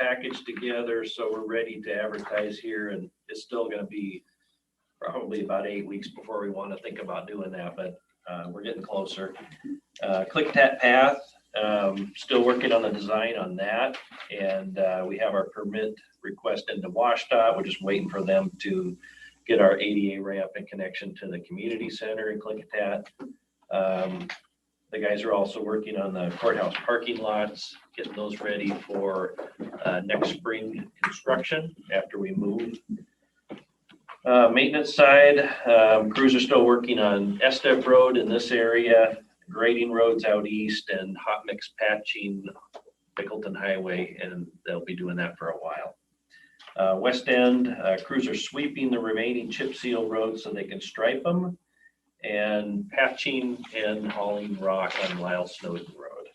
package together, so we're ready to advertise here, and it's still going to be probably about 8 weeks before we want to think about doing that, but we're getting closer. Klickitat path, still working on the design on that, and we have our permit request into WashDOT. We're just waiting for them to get our ADA ramp and connection to the community center in Klickitat. The guys are also working on the courthouse parking lots, getting those ready for next spring construction after we move. Maintenance side, crews are still working on Estep Road in this area, grading roads out east, and hot mix patching Bickleton Highway, and they'll be doing that for a while. West End, crews are sweeping the remaining chip seal roads so they can stripe them, and patching and hauling rock on Lyle Snowden Road.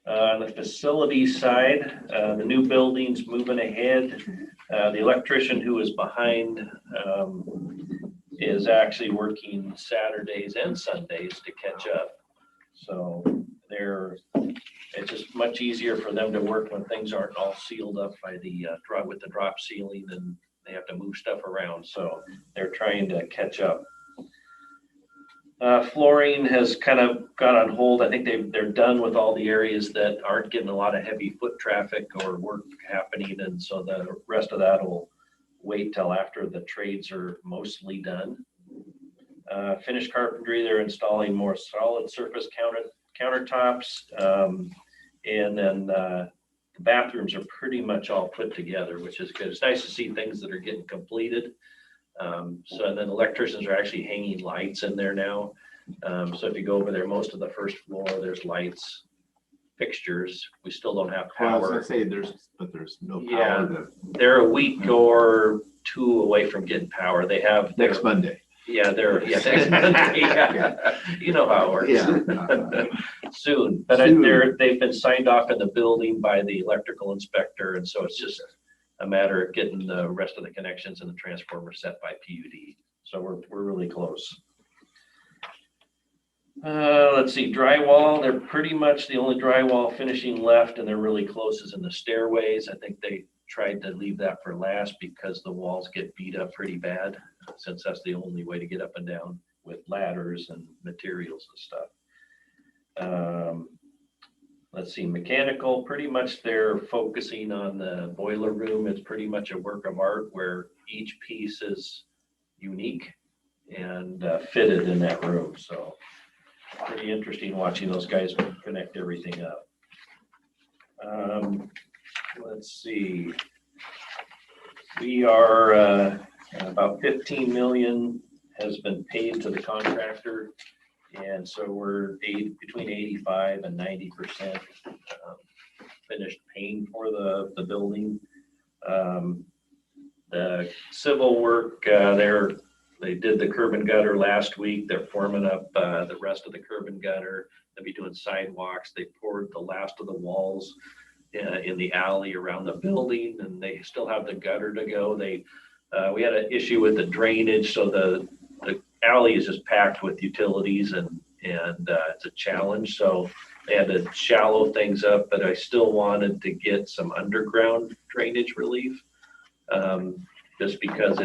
On the facility side, the new building's moving ahead. The electrician who is behind is actually working Saturdays and Sundays to catch up. So it's just much easier for them to work when things aren't all sealed up by the with the drop ceiling, and they have to move stuff around. So they're trying to catch up. Flooring has kind of got on hold. I think they're done with all the areas that aren't getting a lot of heavy foot traffic or work happening, and so the rest of that will wait till after the trades are mostly done. Finished carpentry, they're installing more solid surface countertops, and then the bathrooms are pretty much all put together, which is good. It's nice to see things that are getting completed. So then electricians are actually hanging lights in there now. So if you go over there, most of the first floor, there's lights, fixtures. We still don't have power. I was gonna say there's no power. Yeah, they're a week or two away from getting power. They have next Monday. Yeah, next Monday. Yeah. You know how it works. Yeah. Soon, but they've been signed off in the building by the electrical inspector, and so it's just a matter of getting the rest of the connections and the transformer set by PUD. So we're really close. Let's see, drywall. They're pretty much the only drywall finishing left, and they're really close is in the stairways. I think they tried to leave that for last because the walls get beat up pretty bad, since that's the only way to get up and down with ladders and materials and stuff. Let's see, mechanical, pretty much they're focusing on the boiler room. It's pretty much a work of art where each piece is unique and fitted in that room. So pretty interesting watching those guys connect everything up. Let's see, we are about 15 million has been paid to the contractor. And so we're between 85 and 90% finished paying for the building. The civil work, they did the curb and gutter last week. They're forming up the rest of the curb and gutter. They'll be doing sidewalks. They poured the last of the walls in the alley around the building, and they still have the gutter to go. We had an issue with the drainage, so the alley is just packed with utilities, and it's a challenge. So they had to shallow things up, but I still wanted to get some underground drainage relief, just because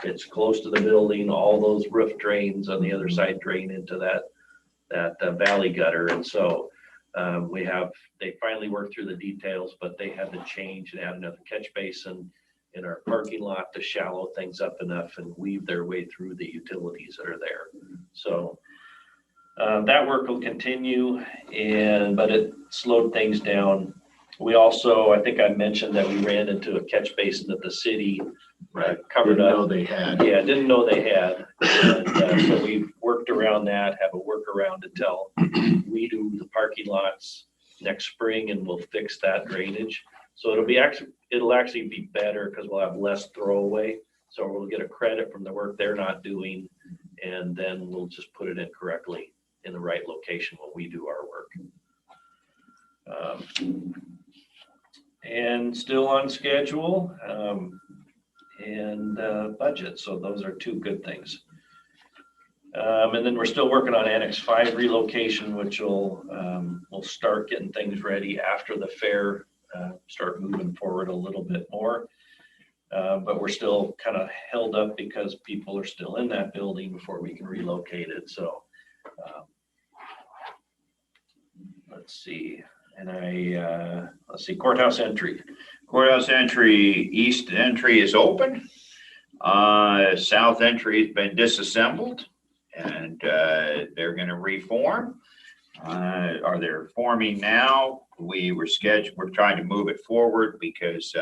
it's close to the building. All those roof drains on the other side drain into that valley gutter, and so they finally worked through the details, but they had to change and add another catch basin in our parking lot to shallow things up enough and weave their way through the utilities that are there. So that work will continue, but it slowed things down. We also, I think I mentioned that we ran into a catch basin that the city covered up. Didn't know they had. Yeah, didn't know they had. And so we worked around that, have a workaround until we do the parking lots next spring, and we'll fix that drainage. So it'll actually be better because we'll have less throwaway. So we'll get a credit from the work they're not doing, and then we'll just put it in correctly in the right location when we do our work. And still on schedule and budget. So those are two good things. And then we're still working on Annex 5 relocation, which will we'll start getting things ready after the fair start moving forward a little bit more. But we're still kind of held up because people are still in that building before we can relocate it. So let's see. And let's see, courthouse entry. Courthouse entry, east entry is open. South entry has been disassembled and they're going to reform. Are they forming now? We're trying to move it forward because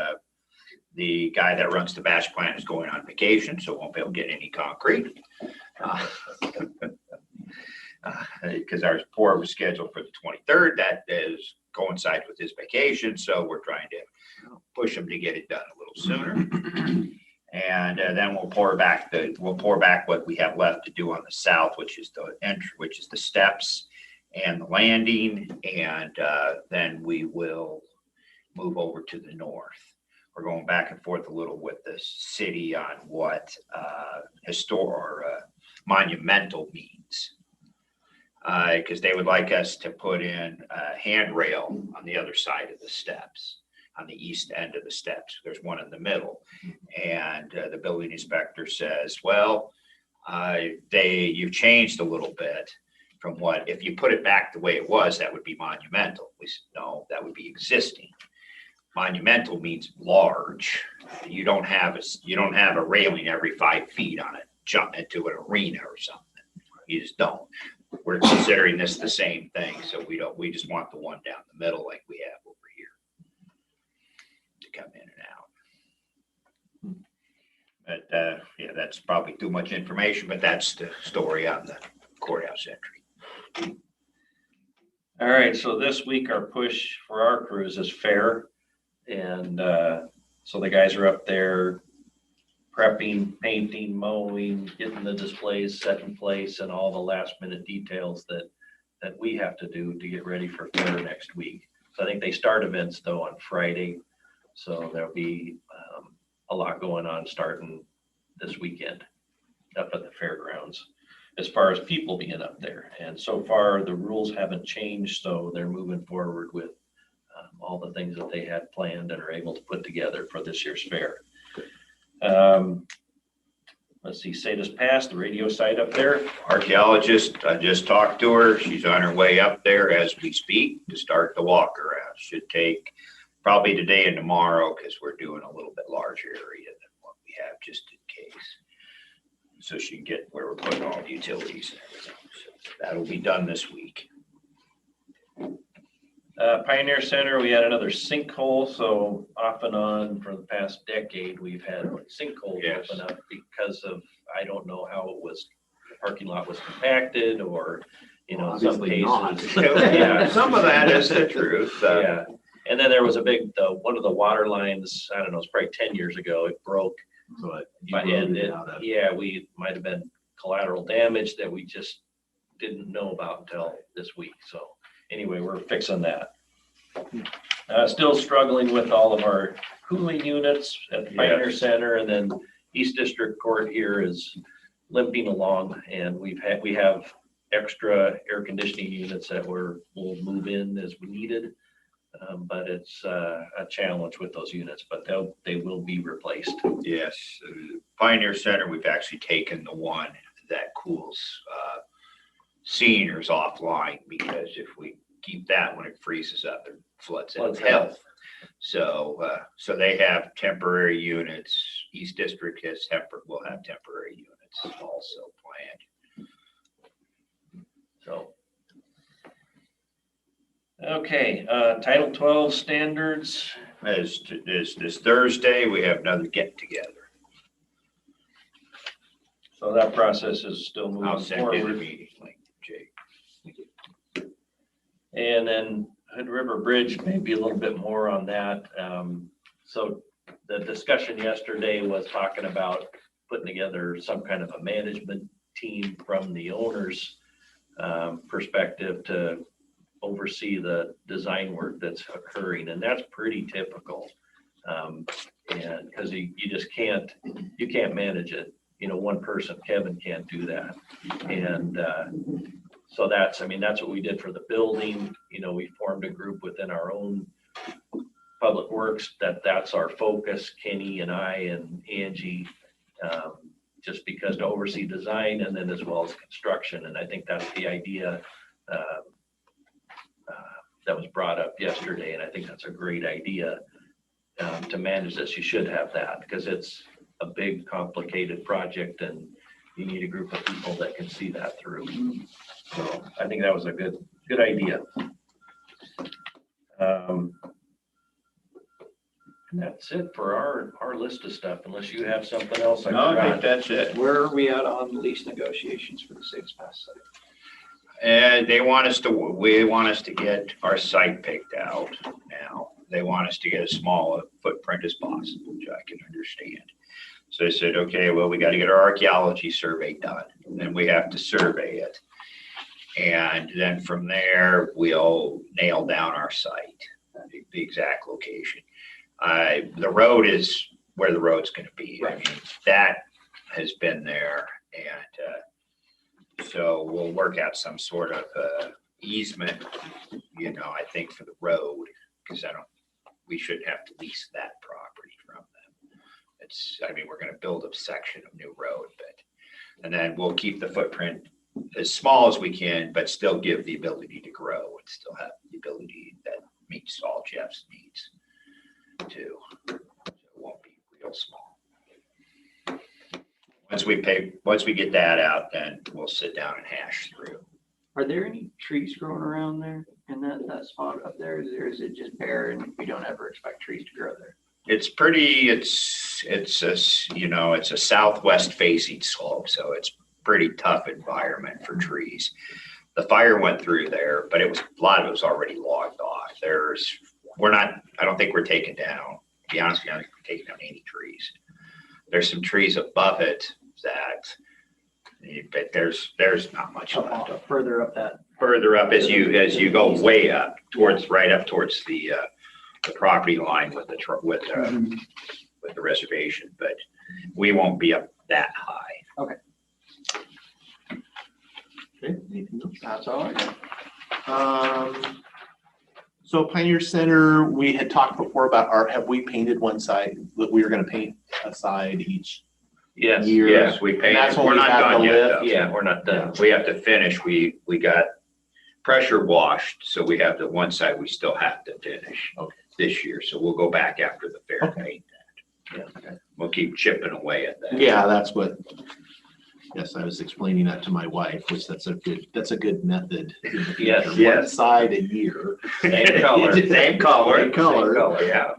the guy that runs the batch plant is going on vacation, so won't be able to get any concrete. Because our pour was scheduled for the 23rd. That is coincides with his vacation, so we're trying to push him to get it done a little sooner. And then we'll pour back what we have left to do on the south, which is the entry, which is the steps and the landing, and then we will move over to the north. We're going back and forth a little with the city on what monumental means, because they would like us to put in a handrail on the other side of the steps, on the east end of the steps. There's one in the middle, and the building inspector says, well, you've changed a little bit from what, if you put it back the way it was, that would be monumental. We said, no, that would be existing. Monumental means large. You don't have a railing every 5 feet on it, jump into an arena or something. You just don't. We're considering this the same thing, so we just want the one down the middle like we have over here to come in and out. But yeah, that's probably too much information, but that's the story on the courthouse entry. All right, so this week our push for our crews is fair. And so the guys are up there prepping, painting, mowing, getting the displays set in place and all the last minute details that we have to do to get ready for fair next week. So I think they start events though on Friday. So there'll be a lot going on starting this weekend up at the fairgrounds as far as people being up there. And so far the rules haven't changed, so they're moving forward with all the things that they had planned and are able to put together for this year's fair. Let's see, Sata's Pass, the radio site up there. Archaeologist, I just talked to her. She's on her way up there as we speak to start the walk around. Should take probably today and tomorrow because we're doing a little bit larger area than what we have just in case. So she can get where we're putting all the utilities and everything. So that'll be done this week. Pioneer Center, we had another sinkhole. So off and on for the past decade, we've had sinkholes open up because of, I don't know how the parking lot was compacted or, in some cases. Yeah, some of that is the truth. Yeah. And then there was a big, one of the water lines, I don't know, it's probably 10 years ago, it broke. So we might have been collateral damage that we just didn't know about until this week. So anyway, we're fixing that. Still struggling with all of our cooling units at the Pioneer Center, and then East District Court here is limping along, and we have extra air conditioning units that we'll move in as we needed, but it's a challenge with those units, but they will be replaced. Yes, Pioneer Center, we've actually taken the one that cools seniors offline, because if we keep that, when it freezes up, it floods out health. So they have temporary units. East District will have temporary units also planned. So, okay, Title 12 standards. As this Thursday, we have another get together. So that process is still moving I'll send you the forward. meeting link, Jake. And then Hood River Bridge, maybe a little bit more on that. So the discussion yesterday was talking about putting together some kind of a management team from the owner's perspective to oversee the design work that's occurring. And that's pretty typical. And because you just can't manage it. One person, Kevin, can't do that. And so that's what we did for the building. We formed a group within our own Public Works, that's our focus, Kenny and I and Angie, just because to oversee design and then as well as construction. And I think that's the idea that was brought up yesterday. And I think that's a great idea to manage this. You should have that because it's a big, complicated project and you need a group of people that can see that through. So I think that was a good idea. And that's it for our list of stuff, unless you have something else. No, I think that's it. Where are we at on lease negotiations for the Saves Pass site? And we want us to get our site picked out now. They want us to get as small a footprint as possible, which I can understand. So I said, okay, well, we got to get our archaeology survey done. And then we have to survey it. And then from there, we'll nail down our site, the exact location. The road is where the road's going to be. Right. I mean, that has been there. And so we'll work out some sort of easement, I think for the road, because we shouldn't have to lease that property from them. We're going to build a section of new road, and then we'll keep the footprint as small as we can, but still give the ability to grow and still have the ability that meets all Jeff's needs too. So it won't be real small. Once we get that out, then we'll sit down and hash through. Are there any trees growing around there in that spot up there? Or is it just bare and we don't ever expect trees to grow there? It's a southwest facing slope, so it's pretty tough environment for trees. The fire went through there, but a lot of it was already logged off. I don't think we're taking down, to be honest with you, I don't think we're taking down any trees. There's some trees above it but there's not much left. Further up that. Further up as you go way up towards the property line with the reservation, but we won't be up that high. Okay. Okay, anything else? That's all I got. So Pioneer Center, we had talked before about have we painted one side, that we were gonna paint a side each Yes. year? Yes, we painted. That's when We're we not had done the yet, lift. though. Yeah, we're not done. We have to finish. We got pressure washed, so we have one side we still have to finish this year. So we'll go back after the fair and paint that. Yeah. Okay. We'll keep chipping away at that. Yeah, that's what, yes, I was explaining that to my wife, which that's a good method. in the future. Yes, One yes. side a year. Same color. Same color. Same color. Yeah.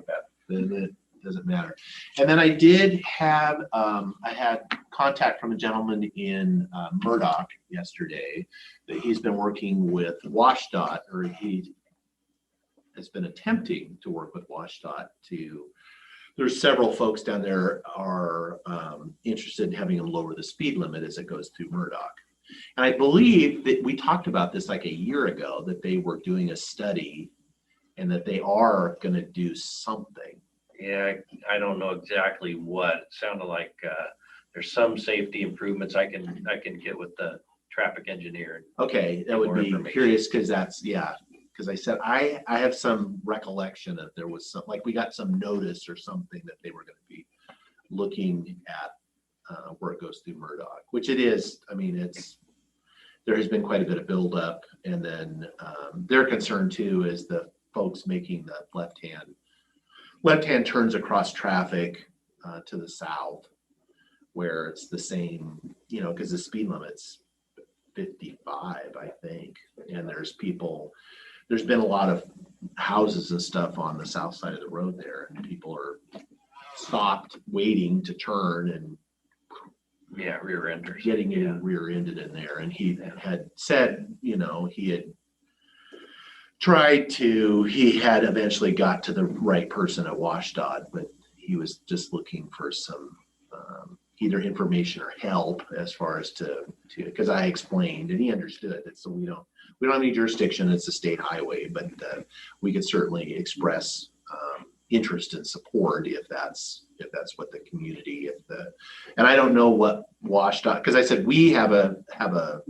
Then it doesn't matter. And then I did have, I had contact from a gentleman in Murdoch yesterday that he's been working with WashDOT, or he has been attempting to work with WashDOT there's several folks down there are interested in having them lower the speed limit as it goes through Murdoch. And I believe that we talked about this like a year ago, that they were doing a study and that they are going to do something. Yeah, I don't know exactly what. It sounded like there's some safety improvements I can get with the traffic engineer. Okay, that would be curious because because I said I have some recollection that there was some, like we got some notice or something that they were going to be looking at where it goes through Murdoch, which it is. I mean, there has been quite a bit of buildup, and then their concern too is the folks making the left-hand turns across traffic to the south, where it's the same, because the speed limit's 55, I think, and there's been a lot of houses and stuff on the south side of the road there, and people are stopped waiting to turn and rear-enders. getting rear-ended in there. And he had said, he had eventually got to the right person at WashDOT, but he was just looking for some either information or help as far as because I explained and he understood that. So we don't have any jurisdiction. It's a state highway, but we could certainly express interest and support if that's what the community, and I don't know what WashDOT, because I said we have a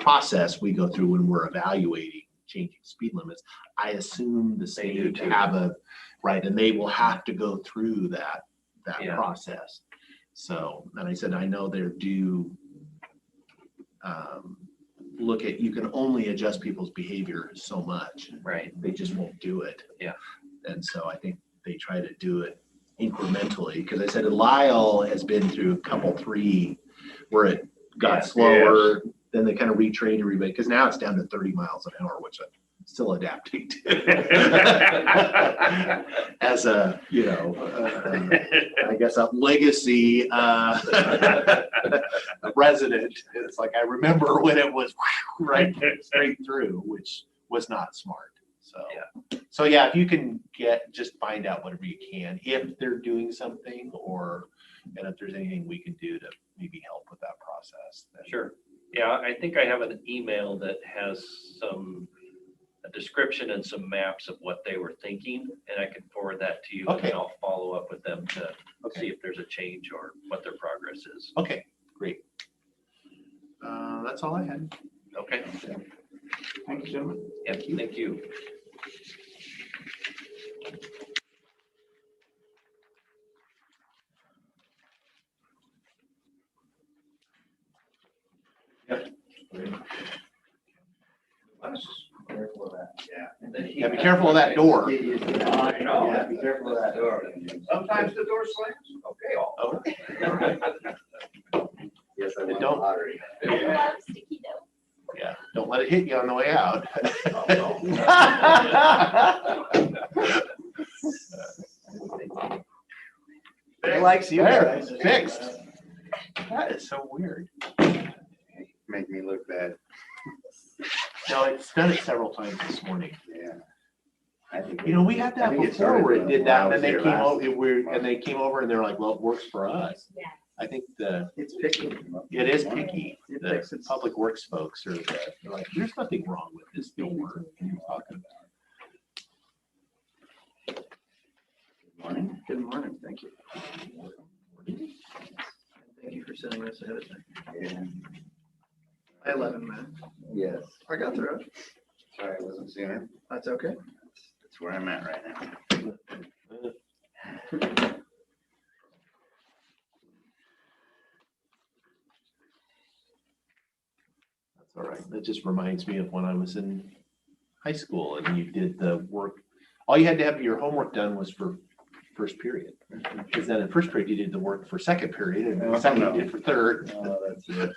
process we go through when we're evaluating changing speed limits. I assume the They do state too. have a, right, and they will have to go through that Yeah. process. So, and I said, I know they're due, look at, you can only adjust people's behavior so much. Right. They just won't do it. Yeah. And so I think they try to do it incrementally, because I said Lyle has been through a couple, 3 where it got Yeah. slower, then they kind of retrained everybody, because now it's down to 30 miles an hour, which I'm still adapting to. As a, you know, I guess a legacy resident, it's like, I remember when it was right straight through, which was not smart. So, so yeah, if you can just find out whatever you can, if they're doing something, or, and if there's anything we can do to maybe help with that process. Then. Sure. Yeah, I think I have an email that has a description and some maps of what they were thinking, and I can forward that to you. Okay. And see follow up with them to Okay. see if there's a change or what their progress is. Okay, great. That's all I had. Okay. Thank you, gentlemen. Yeah, thank you. Careful of that. Yeah, be careful of that door. I know. Yeah, be careful of that door. Sometimes the door slams. Okay, all. Oh. Yes, I It want don't- lottery. I love sticky notes. Yeah, don't let it hit you on the way out. He likes you There, guys. fixed. That is so weird. Make me look bad. No, it's done it several times this morning. Yeah. I think You know, we had I that think it before started where it when did I that, and was then they here came last over, and they came over and they're like, well, it works for us. Yeah. I think It's picky. it is picky. It The fixes. public works folks are, they're like, there's nothing wrong with this door you're talking about. Morning. Good morning, thank you. Thank you for sending this ahead of time. Yeah. 11 minutes. Yes. I got through it. Sorry, I wasn't sooner. That's okay. That's where I'm at right now. That's all right. That just reminds me of when I was in high school and you did the work. All you had to have your homework done was for first period. Because then in first period, you did the work for second period, and Oh, second no. you did for third. Oh, that's it.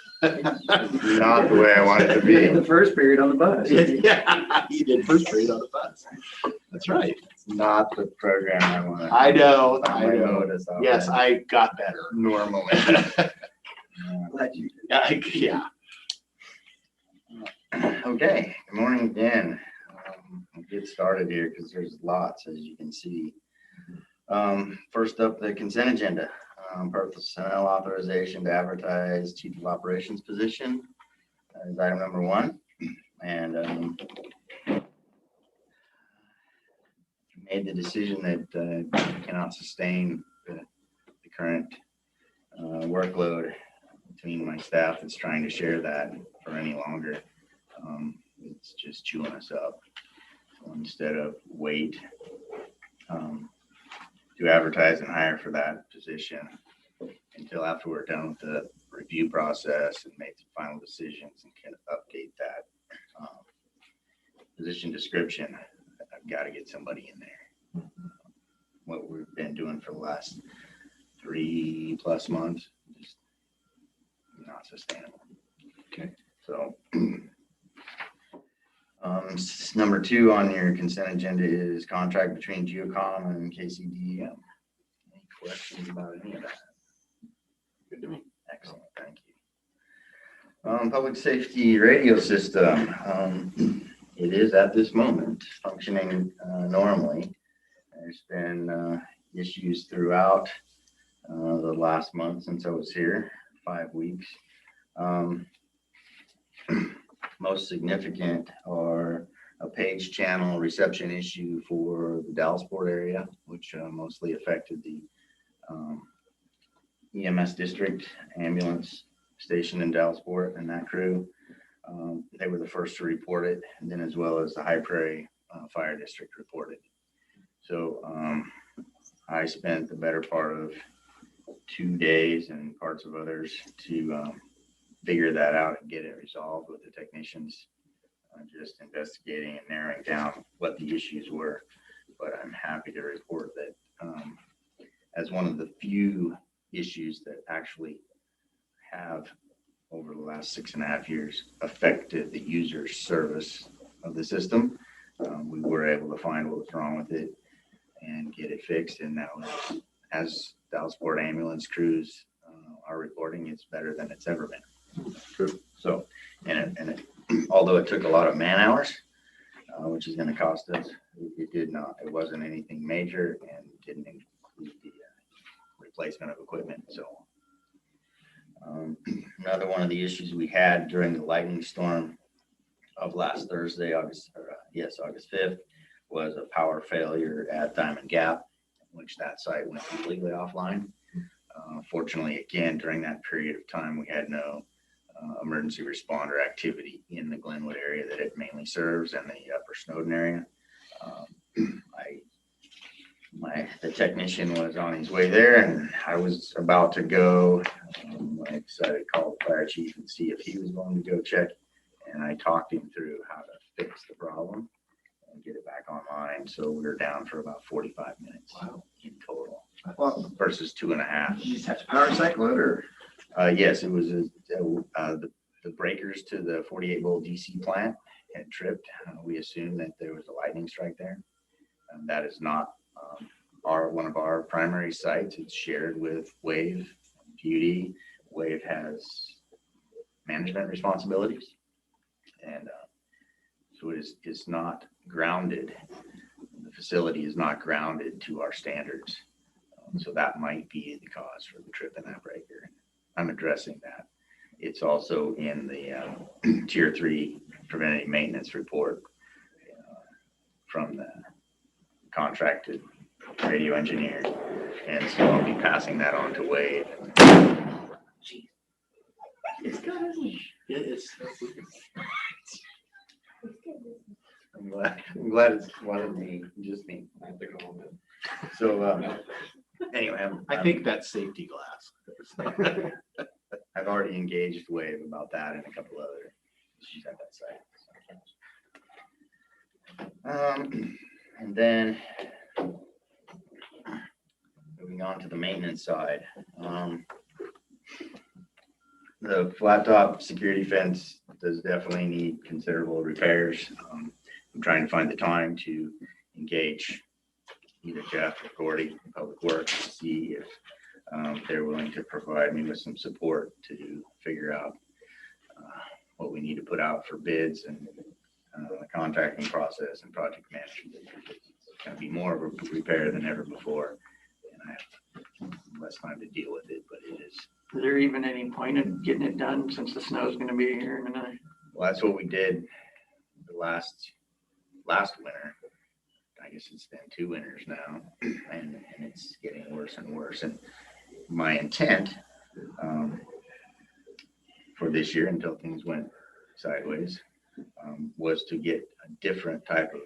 Not the way I want it to be. The first period on the bus. Yeah, you did first period on the bus. That's right. It's not the program I want. I know, I My know. mode is off. Yes, I got better. Normally. Glad you did. Yeah. Okay, good morning again. We'll get started here because there's lots, as you can see. First up, the consent agenda. Personnel authorization to advertise chief of operations position is item number 1. And made the decision that cannot sustain the current workload between my staff that's trying to share that for any longer. It's just chewing us up. So instead of wait to advertise and hire for that position until after we're done with the review process and make the final decisions and can update that position description, I've got to get somebody in there. What we've been doing for the last 3+ months, just not sustainable. Okay. So number 2 on your consent agenda is contract between Geocom and KC BoCC. Any questions about any of that? Good to me. Excellent, thank you. Public safety radio system. It is at this moment functioning normally. There's been issues throughout the last month since I was here, 5 weeks. Most significant are a page channel reception issue for the Dallasport area, which mostly affected the EMS district ambulance station in Dallasport and that crew. They were the first to report it, and then as well as the High Prairie Fire District reported. So I spent the better part of 2 days and parts of others to figure that out and get it resolved with the technicians, just investigating and narrowing down what the issues were. But I'm happy to report that as one of the few issues that actually have over the last 6.5 years affected the user service of the system, we were able to find what was wrong with it and get it fixed. And that was, as Dallasport ambulance crews are reporting, it's better than it's ever been. True. So, although it took a lot of man hours, which is going to cost us, it wasn't anything major and didn't include the replacement of equipment. So another one of the issues we had during the lightning storm of last Thursday, August 5th, was a power failure at Diamond Gap, in which that site went completely offline. Fortunately, again, during that period of time, we had no emergency responder activity in the Glenwood area that it mainly serves and the upper Snowden area. The technician was on his way there, and I was about to go. I decided to call the fire chief and see if he was going to go check, and I talked him through how to fix the problem and get it back online. So we were down for about 45 minutes in total, versus 2.5. You just have to power cycle it, or? Yes, it was the breakers to the 48-volt DC plant had tripped. We assumed that there was a lightning strike there. And that is not one of our primary sites. It's shared with Wave PUD. Wave has management responsibilities, and so it's not grounded. The facility is not grounded to our standards, so that might be the cause for the trip in that breaker. I'm addressing that. It's also in the Tier 3 preventative maintenance report from the contracted radio engineer, and so I'll be passing that on to Wade. I'm glad it's one of me, just me. So anyway, I think that's safety glass. I've already engaged Wave about that and a couple other issues at that site. And then moving on to the maintenance side, the flat top security fence does definitely need considerable repairs. I'm trying to find the time to engage either Jeff or Gordy in Public Works to see if they're willing to provide me with some support to figure out what we need to put out for bids and the contracting process and project management. It's going to be more of a repair than ever before, and I have less time to deal with it, but it is. Is there even any point in getting it done since the snow is going to be here in another? Well, that's what we did the last winter. I guess it's been 2 winters now, and it's getting worse and worse. And my intent for this year, until things went sideways, was to get a different type of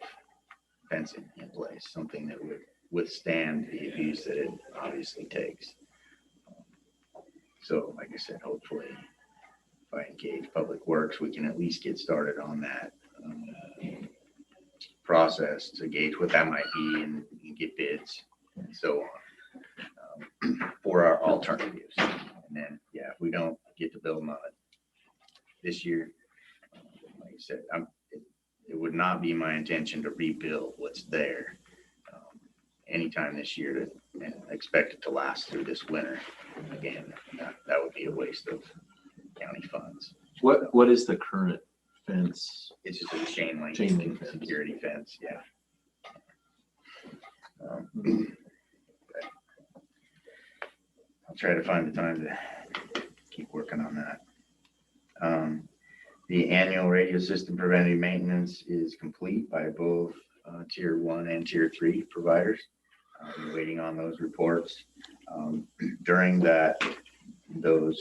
fencing in place, something that would withstand the abuse that it obviously takes. So, like I said, hopefully, if I engage Public Works, we can at least get started on that process to gauge what that might be and get bids and so on for our alternatives. And then, yeah, if we don't get to building on it this year, like I said, it would not be my intention to rebuild what's there anytime this year and expect it to last through this winter. Again, that would be a waste of county funds. What is the current fence? It's just a chain link fence. Security fence, yeah. I'll try to find the time to keep working on that. The annual radio system preventative maintenance is complete by both Tier 1 and Tier 3 providers. We're waiting on those reports. During those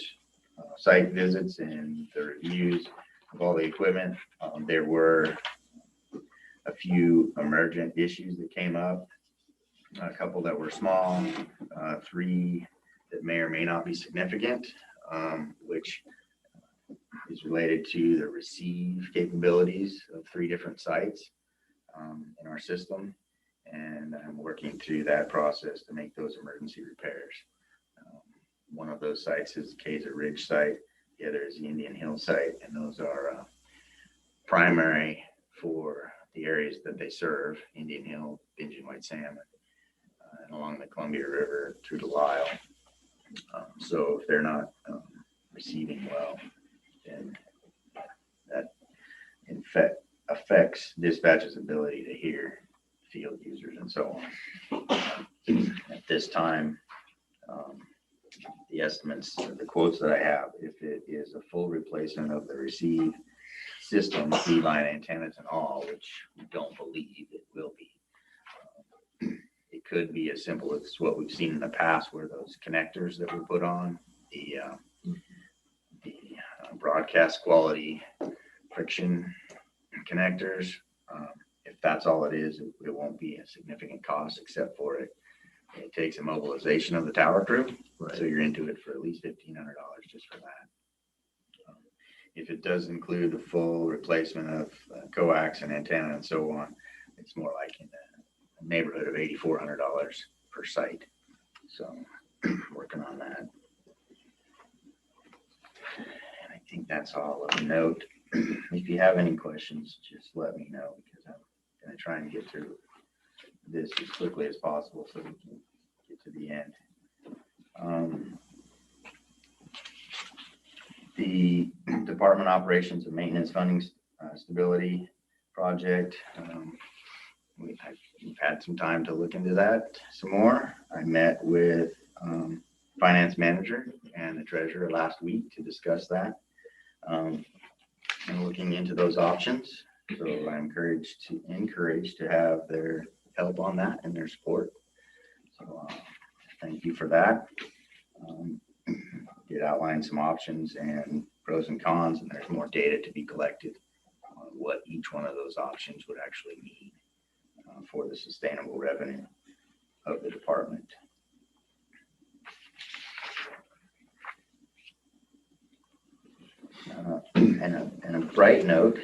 site visits and the reviews, of all the equipment. There were a few emergent issues that came up, a couple that were small, 3 that may or may not be significant, which is related to the receive capabilities of 3 different sites in our system. And I'm working through that process to make those emergency repairs. One of those sites is the Kaiser Ridge site. The other is the Indian Hill site. And those are primary for the areas that they serve: Indian Hill, Bingen white salmon, and along the Columbia River through to Lyle. So if they're not receiving well, then that in fact affects dispatch's ability to hear field users and so on. At this time, the estimates, the quotes that I have, if it is a full replacement of the receive system, D-line antennas and all, which we don't believe it will be, it could be as simple as what we've seen in the past, where those connectors that were put on the broadcast quality friction connectors. If that's all it is, it won't be a significant cost, except for it takes a mobilization of the tower crew. Right. So you're into it for at least $1,500 just for that. If it does include a full replacement of coax and antenna and so on, it's more like in the neighborhood of $8,400 per site. So working on that. And I think that's all of note. If you have any questions, just let me know, because I'm going to try and get through this as quickly as possible so we can get to the end. The Department Operations and Maintenance Funding Stability Project, we've had some time to look into that some more. I met with finance manager and the treasurer last week to discuss that, and looking into those options. So I'm encouraged to have their help on that and their support. So thank you for that. Did outline some options and pros and cons, and there's more data to be collected on what each one of those options would actually mean for the sustainable revenue of the department. And a bright note,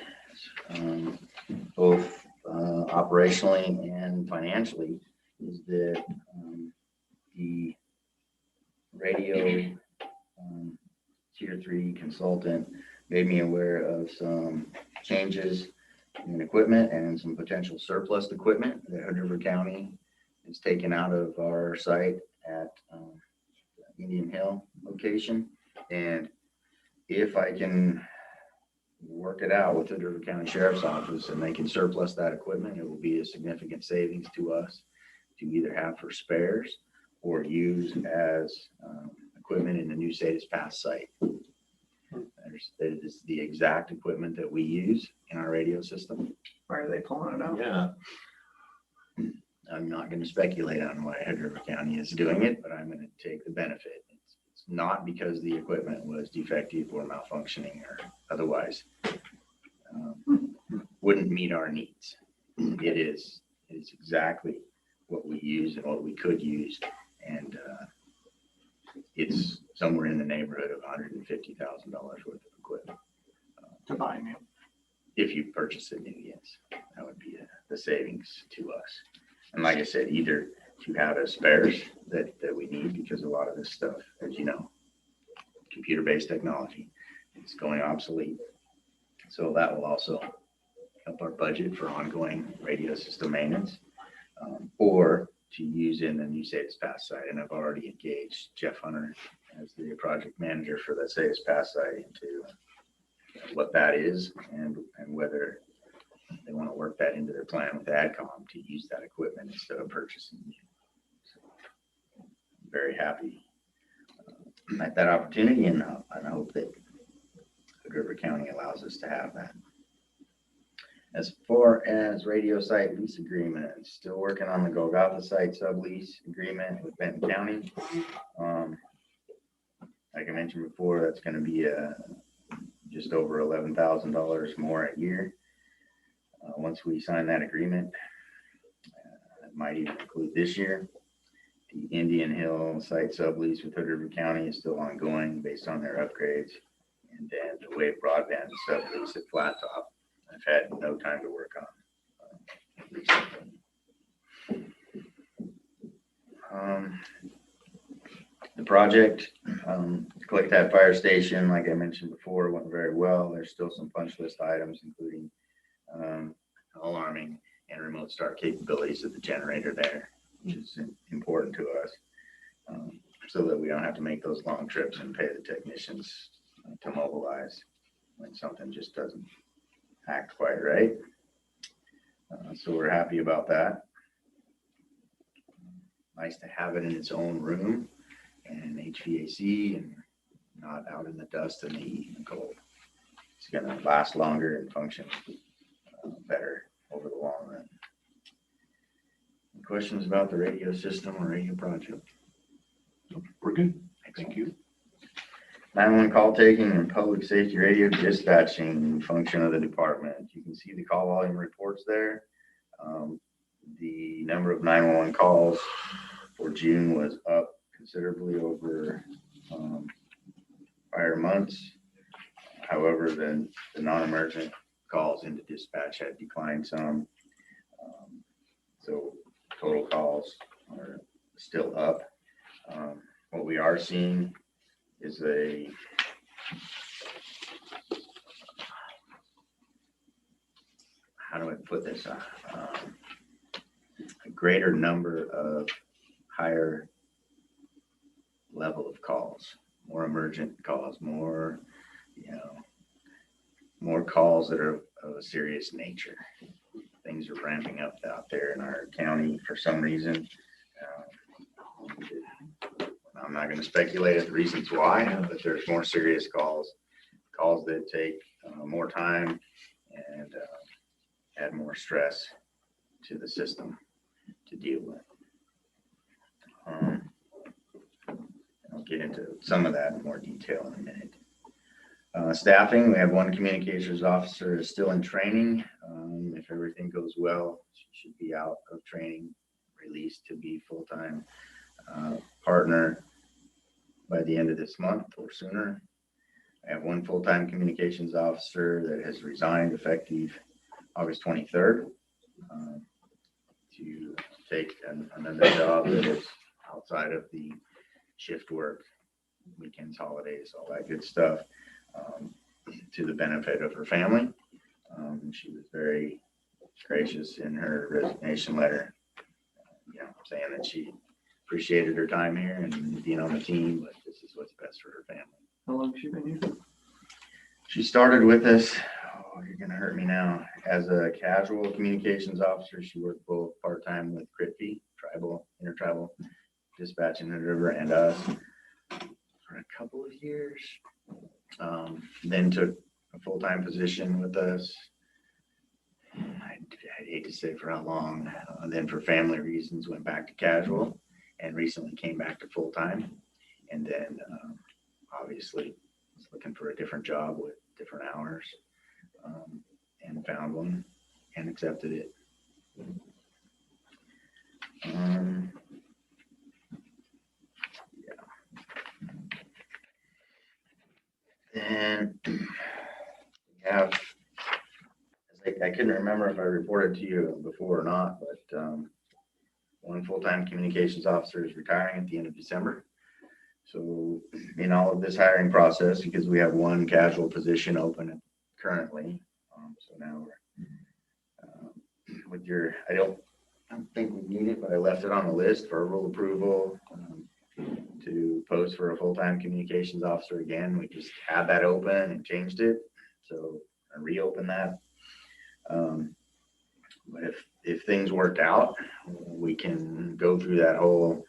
both operationally and financially, is that the radio tier 3 consultant made me aware of some changes in equipment and some potential surplus equipment that Hood River County is taken out of our site at Indian Hill location. And if I can work it out with the Hood River County Sheriff's Office and they can surplus that equipment, it will be a significant savings to us to either have for spares or use as equipment in the new Sadis Pass site. That is the exact equipment that we use in our radio system. Why are they pulling it out? Yeah. I'm not going to speculate on why Hood River County is doing it, but I'm going to take the benefit. It's not because the equipment was defective or malfunctioning or otherwise wouldn't meet our needs. It is exactly what we use and what we could use, and it's somewhere in the neighborhood of $150,000 worth of equipment. To buy new. If you purchase it new, yes, that would be the savings to us. And like I said, either to have as spares that we need, because a lot of this stuff, as you know, computer-based technology, it's going obsolete. So that will also help our budget for ongoing radio system maintenance, or to use in the new Sadis Pass site. And I've already engaged Jeff Hunter as the project manager for the Sadis Pass site into what that is and whether they want to work that into their plan with AdCom to use that equipment instead of purchasing new. So I'm very happy at that opportunity, and I hope that Hood River County allows us to have that. As far as radio site lease agreements, still working on the Golgotha site sublease agreement with Benton County. Like I mentioned before, that's going to be just over $11,000 more a year. Once we sign that agreement, it might even include this year. The Indian Hill site sublease with Hood River County is still ongoing based on their upgrades. And then the Wave Broadband sublease at Flat Top, I've had no time to work on recently. The project, Klickitat Fire Station, like I mentioned before, went very well. There's still some punch list items, including alarming and remote start capabilities of the generator there, which is important to us, so that we don't have to make those long trips and pay the technicians to mobilize when something just doesn't act quite right. So we're happy about that. Nice to have it in its own room and HVAC and not out in the dust and the heat and cold. It's going to last longer and function better over the long run. Any questions about the radio system or radio project? We're good. Thank you. 911 call taking and public safety radio dispatching function of the department. You can see the call volume reports there. The number of 911 calls for June was up considerably over prior months. However, the non-emergent calls into dispatch had declined some. So total calls are still up. What we are seeing is how do I put this? A greater number of higher level of calls, more emergent calls, more calls that are of a serious nature. Things are ramping up out there in our county for some reason. I'm not going to speculate at the reasons why, but there's more serious calls that take more time and add more stress to the system to deal with. I'll get into some of that in more detail in a minute. Staffing, we have one communications officer is still in training. If everything goes well, she should be out of training, released to be full-time partner by the end of this month or sooner. I have one full-time communications officer that has resigned effective August 23rd to take another job that is outside of the shift work, weekends, holidays, all that good stuff, to the benefit of her family. She was very gracious in her resignation letter, saying that she appreciated her time here and being on the team, but this is what's best for her family. How long has she been here? She started with us, you're gonna hurt me now, as a casual communications officer. She worked both part-time with Klickitat, intertribal dispatch in the river, and us for a couple of years. Then took a full-time position with us. I'd hate to say for how long. Then for family reasons went back to casual, and recently came back to full-time. And then obviously was looking for a different job with different hours, and found one and accepted it. And we have, I couldn't remember if I reported to you before or not, but one full-time communications officer is retiring at the end of December. So in all of this hiring process, because we have one casual position open currently, so now we're with your, I don't think we need it, but I left it on the list for rule approval to post for a full-time communications officer again. We just had that open and changed it, so I reopened that. But if things worked out, we can go through that whole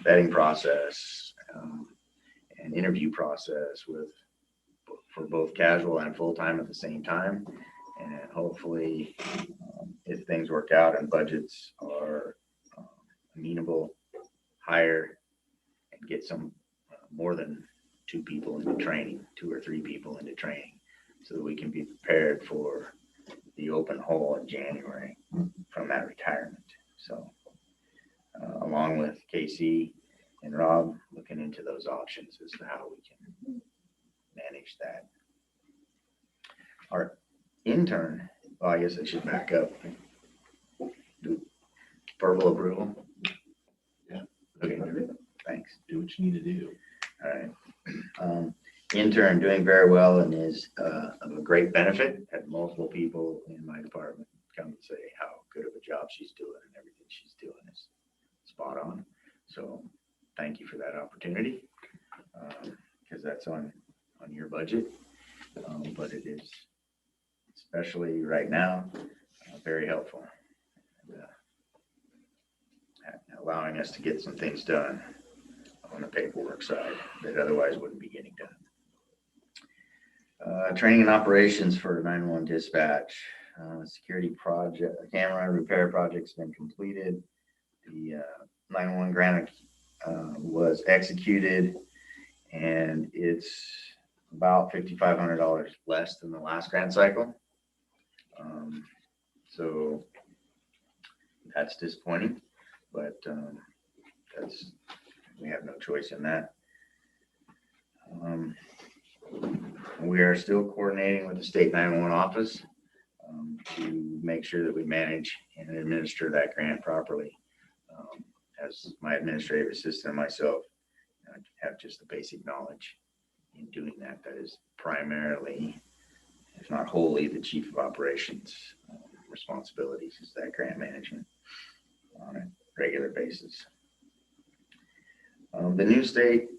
vetting process and interview process for both casual and full-time at the same time. And hopefully, if things work out and budgets are amenable, hire and get some more than 2 people into training, 2 or 3 people into training. so that we can be prepared for the open hole in January from that retirement. So along with KC and Rob, looking into those options as to how we can manage that. Our intern, well, I guess I should back up. Do verbal approval? Yeah. Okay, thanks. Do what you need to do. All right. Intern doing very well and is of a great benefit. Had multiple people in my department come and say how good of a job she's doing, and everything she's doing is spot on. So thank you for that opportunity, because that's on your budget. But it is, especially right now, very helpful. And, allowing us to get some things done on the paperwork side that otherwise wouldn't be getting done. Training and operations for 911 dispatch. Security project, camera repair project's been completed. The 911 grant was executed, and it's about $5,500 less than the last grant cycle. So that's disappointing, but we have no choice in that. We are still coordinating with the state 911 office to make sure that we manage and administer that grant properly. As my administrative assistant and myself, I have just the basic knowledge in doing that. That is primarily, if not wholly, the chief of operations responsibilities is that grant management on a regular basis. The new state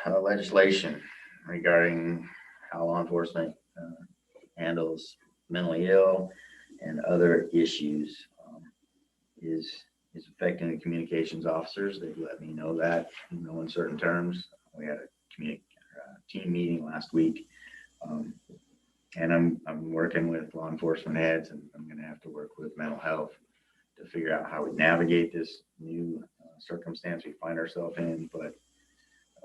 legislation regarding how law enforcement handles mentally ill and other issues is affecting the communications officers. They've let me know that in no uncertain terms. We had a team meeting last week, and I'm working with law enforcement heads, and I'm going to have to work with mental health to figure out how we navigate this new circumstance we find ourselves in. But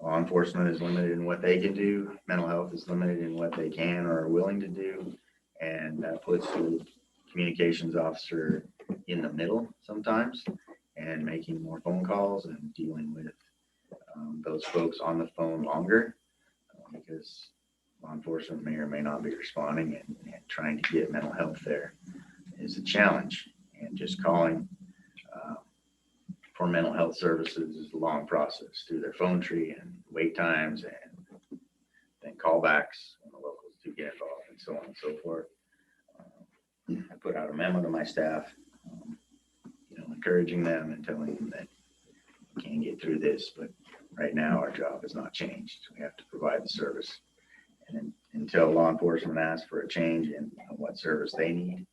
law enforcement is limited in what they can do. Mental health is limited in what they can or are willing to do. And that puts the communications officer in the middle sometimes and making more phone calls and dealing with those folks on the phone longer because law enforcement may or may not be responding, and trying to get mental health there is a challenge. And just calling for mental health services is a long process through their phone tree and wait times and then callbacks when the locals do get involved and so on and so forth. I put out a memo to my staff, encouraging them and telling them that we can get through this, but right now our job has not changed. We have to provide the service. And until law enforcement asks for a change in what service they need,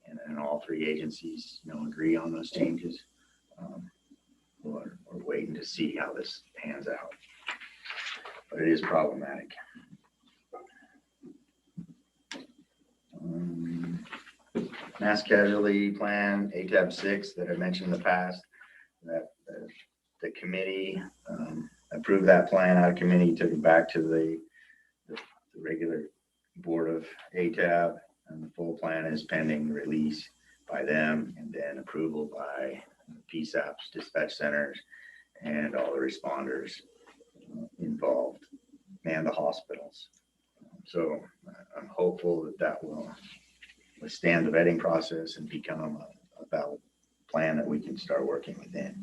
and then all three agencies, agree on those changes, we're waiting to see how this pans out. But it is problematic. Mass casualty plan, ATAB 6 that I mentioned in the past, that the committee approved that plan out of committee, took it back to the regular board of ATAB, and the full plan is pending release by them and then approval by PSAPs, dispatch centers, and all the responders involved and the hospitals. So I'm hopeful that will withstand the vetting process and become a valid plan that we can start working within,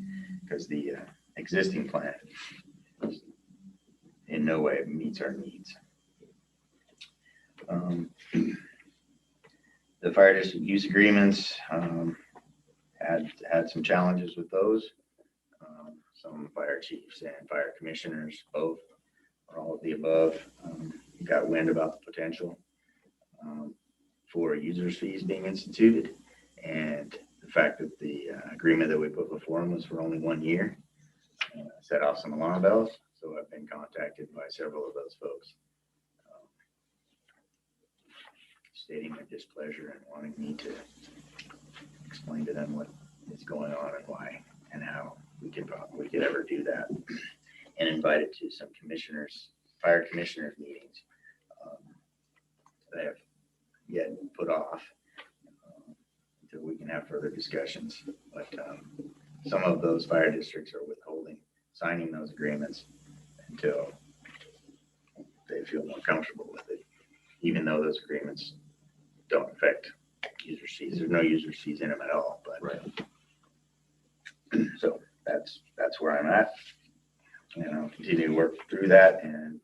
because the existing plan in no way meets our needs. The fire district use agreements had some challenges with those. Some fire chiefs and fire commissioners, both or all of the above, got wind about the potential for users fees being instituted, and the fact that the agreement that we put before them was for only 1 year set off some alarm bells. So I've been contacted by several of those folks stating their displeasure and wanting me to explain to them what is going on and why and how we could ever do that, and invited to some fire commissioners meetings. can have further discussions. But some of those fire districts are withholding signing those agreements until they feel more comfortable with it, even though those agreements don't affect user fees. There's no user fees in them at all, but Right. So that's where I'm at. And I'll continue to work through that, and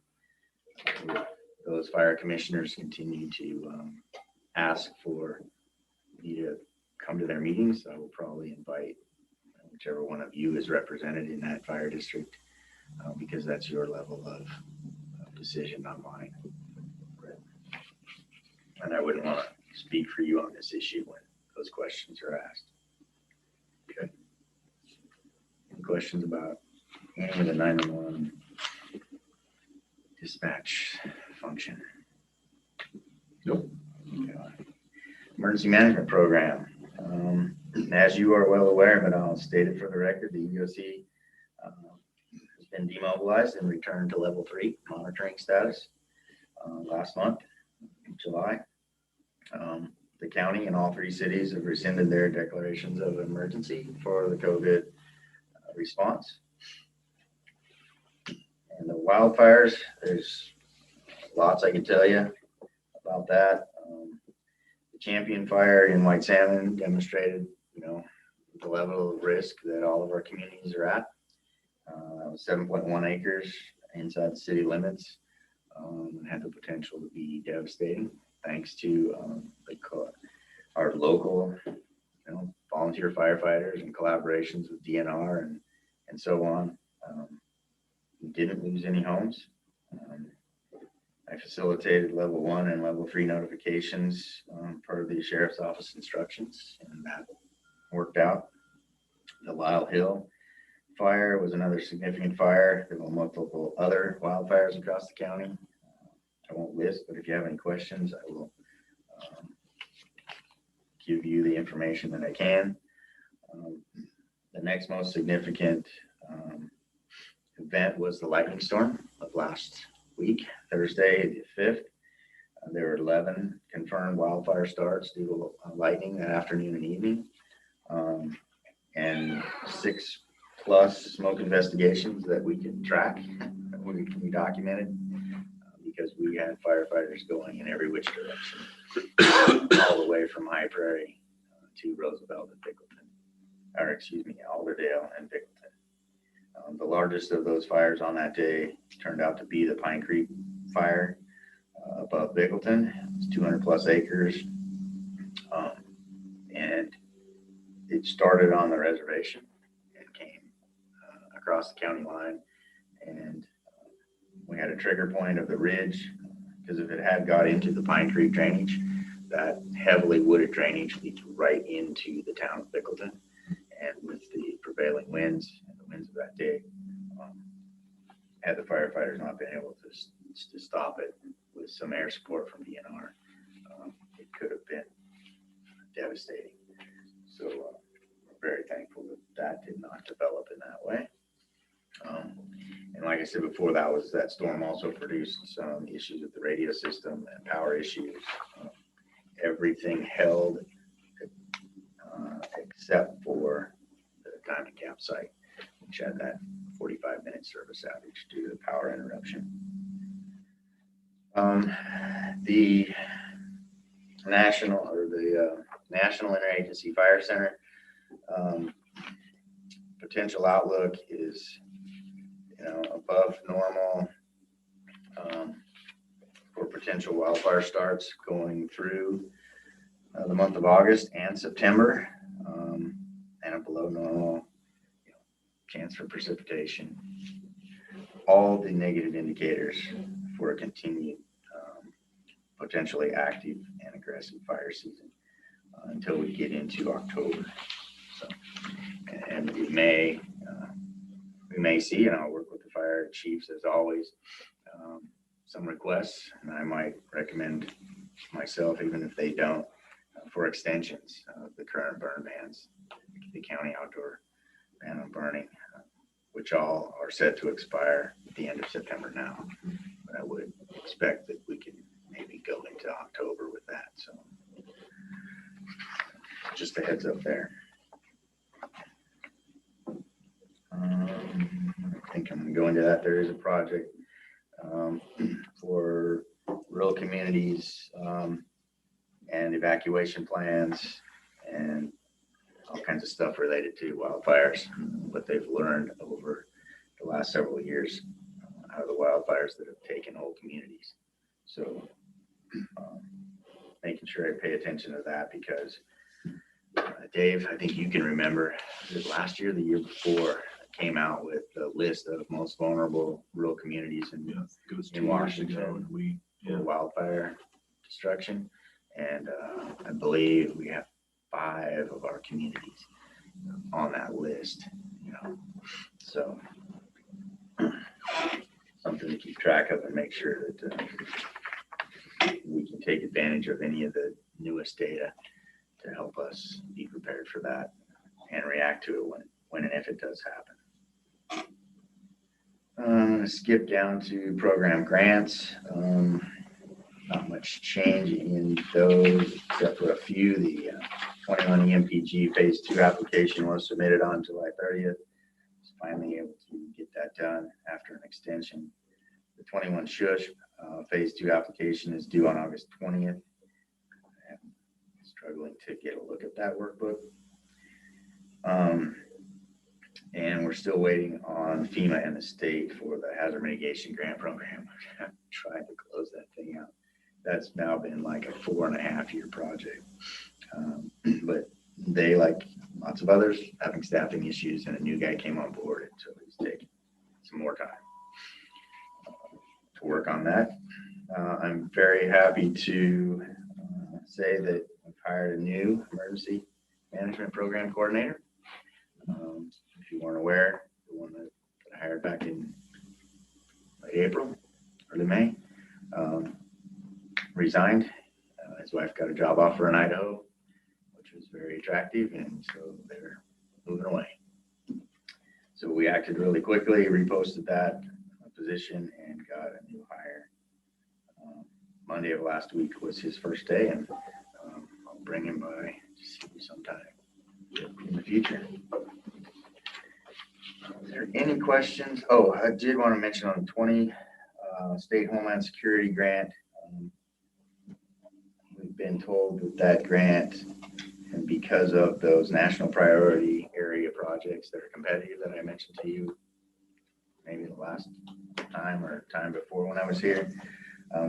those fire commissioners continue to ask for me to come to their meetings. I will probably invite whichever one of you is represented in that fire district, because that's your level of decision, not mine. And I wouldn't want to speak for you on this issue when those questions are asked. Okay. Any questions about any of the 911 dispatch function? Nope. Okay. Emergency management program. As you are well aware, but I'll state it for the record, the EOC has been demobilized and returned to level 3 monitoring status last month, in July. The county and all 3 cities have rescinded their declarations of emergency for the COVID response. And the wildfires, there's lots I can tell you about that. The Champion Fire in White Salmon demonstrated, the level of risk that all of our communities are at. 7.1 acres inside the city limits, had the potential to be devastating, thanks to our local, volunteer firefighters and collaborations with DNR and so on. We didn't lose any homes. I facilitated level 1 and level 3 notifications per the sheriff's office instructions, and that worked out. The Lyle Hill fire was another significant fire. There were multiple other wildfires across the county. I won't list, but if you have any questions, I will give you the information that I can. The next most significant event was the lightning storm of last week, Thursday the 5th. There were 11 confirmed wildfire starts due to lightning that afternoon and evening, and 6+ smoke investigations that we could track, that we documented, because we had firefighters going in every which direction, all the way from High Prairie to Roosevelt and Alderdale and Pickleton. The largest of those fires on that day turned out to be the Pine Creek fire above Pickleton. It's 200+ acres, and it started on the reservation and came across the county line, and we had a trigger point of the ridge, because if it had got into the Pine Creek drainage, that heavily wooded drainage leads right into the town of Pickleton. And with the prevailing winds and the winds of that day, had the firefighters not been able to stop it with some air support from DNR, it could have been devastating. So we're very thankful that did not develop in that way. And like I said before, that storm also produced some issues with the radio system and power issues. Everything held except for the Diamond Campsite, which had that 45-minute service outage due to the power interruption. The National Interagency Fire Center potential outlook is above normal for potential wildfire starts going through the month of August and September, and a below normal chance for precipitation. All the negative indicators for a continued potentially active and aggressive fire season until we get into October. So, and we may see, and I'll work with the fire chiefs as always, some requests, and I might recommend myself, even if they don't, for extensions of the current burn bans, the county outdoor ban on burning, which all are set to expire at the end of September now. But I would expect that we can maybe go into October with that. So just a heads up there. I think I'm gonna go into that. There is a project for rural communities and evacuation plans and all kinds of stuff related to wildfires, what they've learned over the last several years out of the wildfires that have taken whole communities. So making sure I pay attention to that because Dave, I think you can remember, was it last year, the year before, came out with a list of most vulnerable rural communities in It was in 2 years Washington. ago, and we, for wildfire destruction. And I believe we have 5 of our communities on that list, you know, so something to keep track of and make sure that we can take advantage of any of the newest data to help us be prepared for that and react to it when and if it does happen. Skip down to program grants. Not much change in those except for a few. The 21 EMPG phase 2 application was submitted on July 30th. Was finally able to get that done after an extension. The 21 SHUSH phase 2 application is due on August 20th. I'm struggling to get a look at that workbook. And we're still waiting on FEMA and the state for the hazard mitigation grant program. I'm trying to close that thing out. That's now been like a 4.5-year project. But they, like lots of others, having staffing issues, and a new guy came on board, and so he's taking some more time to work on that. I'm very happy to say that we've hired a new emergency management program coordinator. If you weren't aware, the one that I hired back in late April, early May, resigned. His wife got a job offer in Idaho, which was very attractive, and so they're moving away. So we acted really quickly, reposted that position, and got a new hire. Monday of last week was his first day, and I'll bring him by to see you sometime in the future. Is there any questions? Oh, I did want to mention on the 20 State Homeland Security grant. We've been told that that grant, and because of those national priority area projects that are competitive that I mentioned to you, maybe the last time or time before when I was here,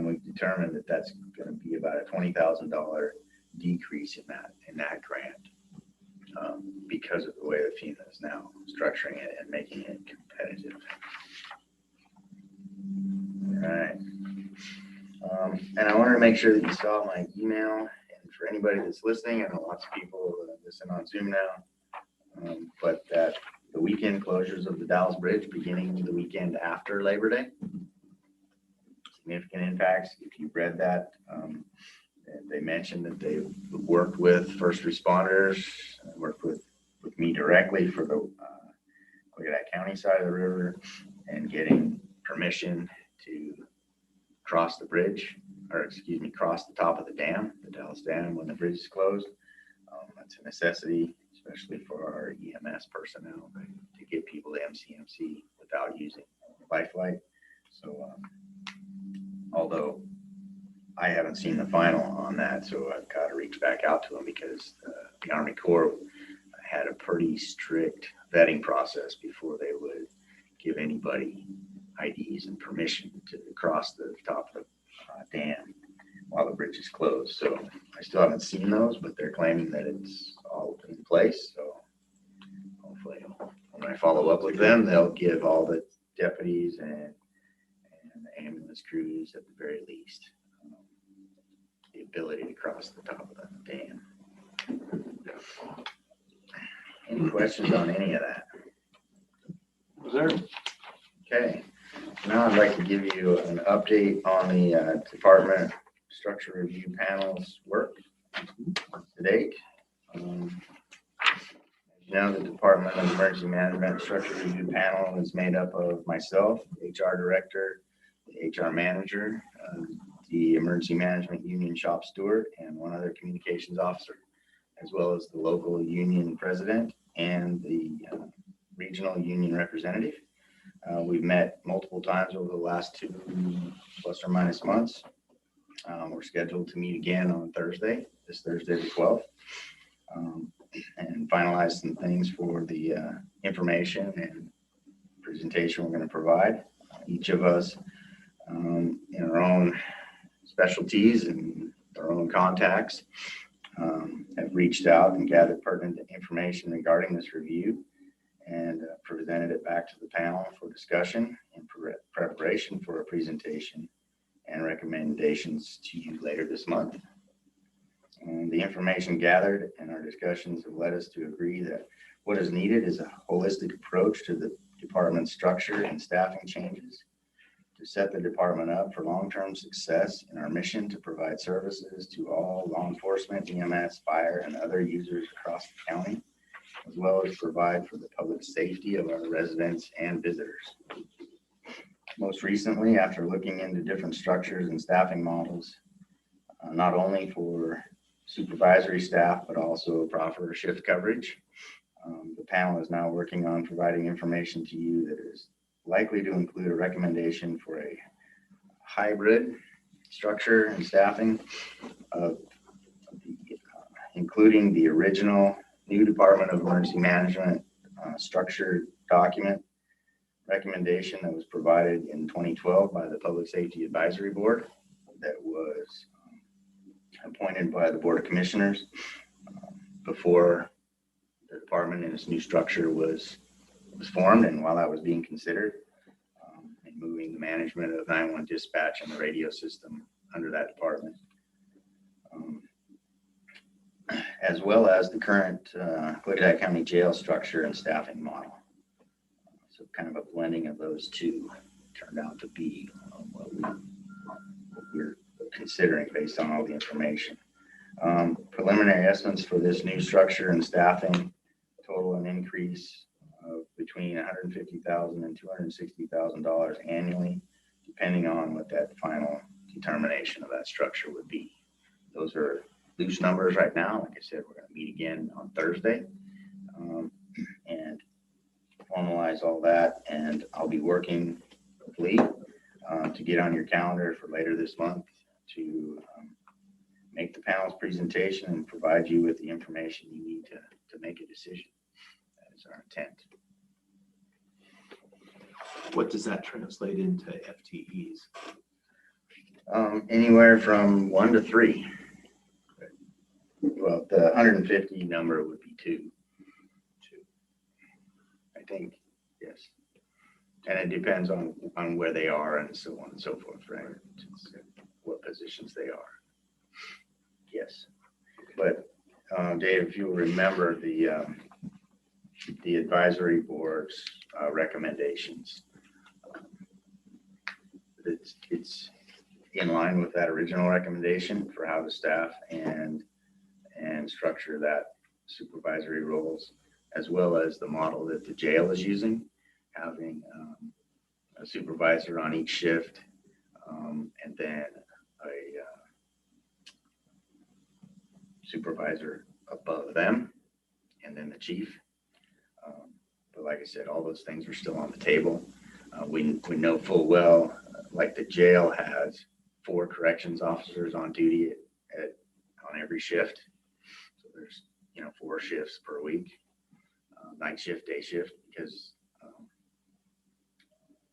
we've determined that that's going to be about a $20,000 decrease in that grant. Because of the way that FEMA is now structuring it and making it competitive. All right. And I wanted to make sure that you saw my email, and for anybody that's listening, I know lots of people listen on Zoom now, but that the weekend closures of the Dallas Bridge beginning the weekend after Labor Day, significant impacts. If you read that, they mentioned that they worked with first responders, worked with me directly for the Klickitat County side of the river, and getting permission to cross the bridge, or excuse me, cross the top of the dam, the Dallas Dam, when the bridge is closed. That's a necessity, especially for our EMS personnel, to get people to MCMC without using lifeline. So although I haven't seen the final on that, so I've got to reach back out to them because the Army Corps had a pretty strict vetting process before they would give anybody IDs and permission to cross the top of the dam while the bridge is closed. So I still haven't seen those, but they're claiming that it's all in place. So hopefully when I follow up with them, they'll give all the deputies and ambulance crews at the very least the ability to cross the top of the dam. Any questions on any of that? Was there? Okay, now I'd like to give you an update on the department structure review panel's work to date. As you know, the Department of Emergency Management Structure Review Panel is made up of myself, HR Director, the HR Manager, the Emergency Management Union Shop Steward, and one other communications officer. as well as the local union president and the regional union representative. We've met multiple times over the last 2 plus or minus months. We're scheduled to meet again on Thursday, this Thursday the 12th, and finalize some things for the information and presentation we're going to provide. Each of us in our own specialties and our own contacts have reached out and gathered pertinent information regarding this review and presented it back to the panel for discussion in preparation for a presentation and recommendations to you later this month. And the information gathered and our discussions have led us to agree that what is needed is a holistic approach to the department's structure and staffing changes to set the department up for long-term success in our mission to provide services to all law enforcement, EMS, fire, and other users across the county, as well as provide for the public safety of our residents and visitors. Most recently, after looking into different structures and staffing models, not only for supervisory staff, but also proper shift coverage, the panel is now working on providing information to you that is likely to include a recommendation for a hybrid structure and staffing of including the original new Department of Emergency Management structured document recommendation that was provided in 2012 by the Public Safety Advisory Board that was appointed by the Board of Commissioners before the department in its new structure was formed, and while that was being considered, and moving the management of 911 dispatch and the radio system under that department, as well as the current Klickitat County Jail structure and staffing model. So kind of a blending of those two turned out to be what we're considering based on all the information. Preliminary estimates for this new structure and staffing total an increase of between $150,000 and $260,000 annually, depending on what that final determination of that structure would be. Those are loose numbers right now. Like I said, we're going to meet again on Thursday and formalize all that. And I'll be working with Lee to get on your calendar for later this month to make the panel's presentation and provide you with the information you need to make a decision. That is our intent. What does that translate into FTEs? Anywhere from 1 to 3. Well, the 150 number would be 2. I think, yes. And it depends on where they are and so on and so forth, right? What positions they are. Yes. But Dave, if you'll remember the advisory board's recommendations, it's in line with that original recommendation for how to staff and structure that supervisory roles, as well as the model that the jail is using, having a supervisor on each shift, and then a supervisor above them, and then the chief. But like I said, all those things are still on the table. We know full well, like the jail has 4 corrections officers on duty on every shift. So there's 4 shifts per week, night shift, day shift, because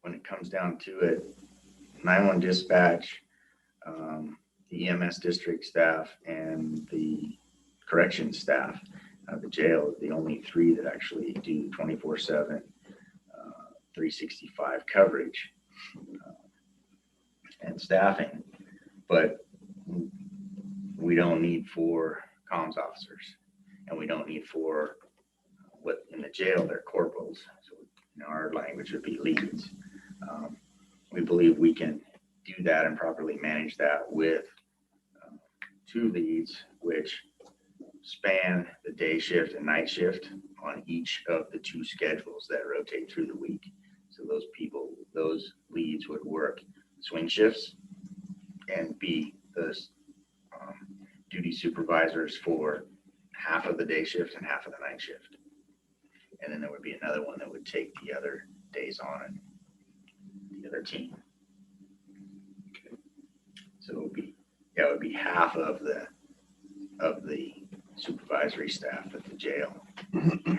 when it comes down to it, 911 dispatch, the EMS district staff, and the corrections staff, the jail is the only 3 that actually do 24/7, 365 coverage and staffing. But we don't need 4 comms officers, and we don't need 4 what in the jail they're corporals. So our language would be leads. We believe we can do that and properly manage that with 2 leads, which span the day shift and night shift on each of the 2 schedules that rotate through the week. So those leads would work swing shifts and be the duty supervisors for half of the day shift and half of the night shift. And then there would be another one that would take the other days on and the other team. So it would be half of the supervisory staff at the jail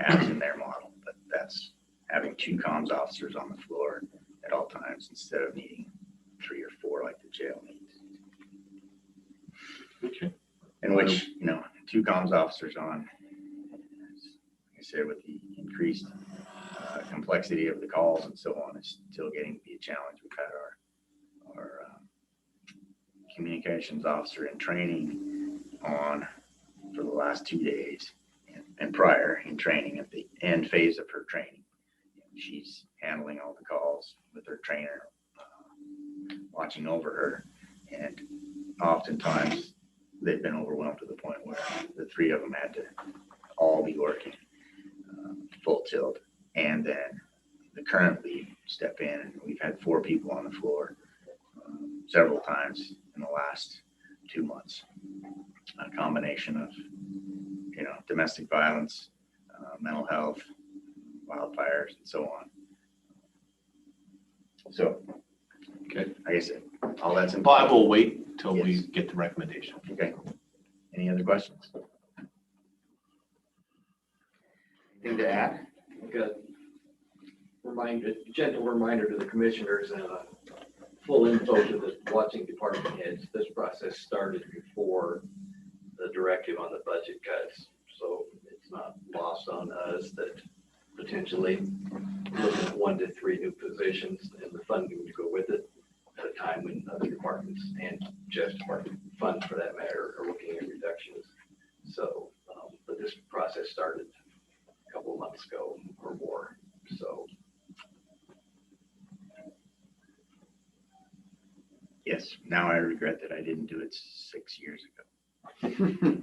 has in their model, but that's having 2 comms officers on the floor at all times instead of needing 3 or 4 like the jail needs. Okay. In which, 2 comms officers on, like I said, with the increased complexity of the calls and so on, is still getting to be a challenge. We've had our communications officer in training on for the last 2 days and prior in training at the end phase of her training. She's handling all the calls with her trainer, watching over her, and oftentimes they've been overwhelmed to the point where the 3 of them had to all be working full tilt, and then the current lead step in, and we've had 4 people on the floor several times in the last 2 months. A combination of, domestic violence, mental health, wildfires, and so on. So, Okay. like I said, all that's in. Well, I will wait till we Yes. get the recommendation. Okay. Any other questions? Anything to add? Good. Gentle reminder to the commissioners and full info to the watching department heads. This process started before the directive on the budget cuts. So it's not lost on us that potentially looking at 1 to 3 new positions and the funding to go with it at a time when other departments and Jeff's department funds for that matter are looking at reductions. So, but this process started a couple of months ago or more. So Yes. Now I regret that I didn't do it 6 years ago.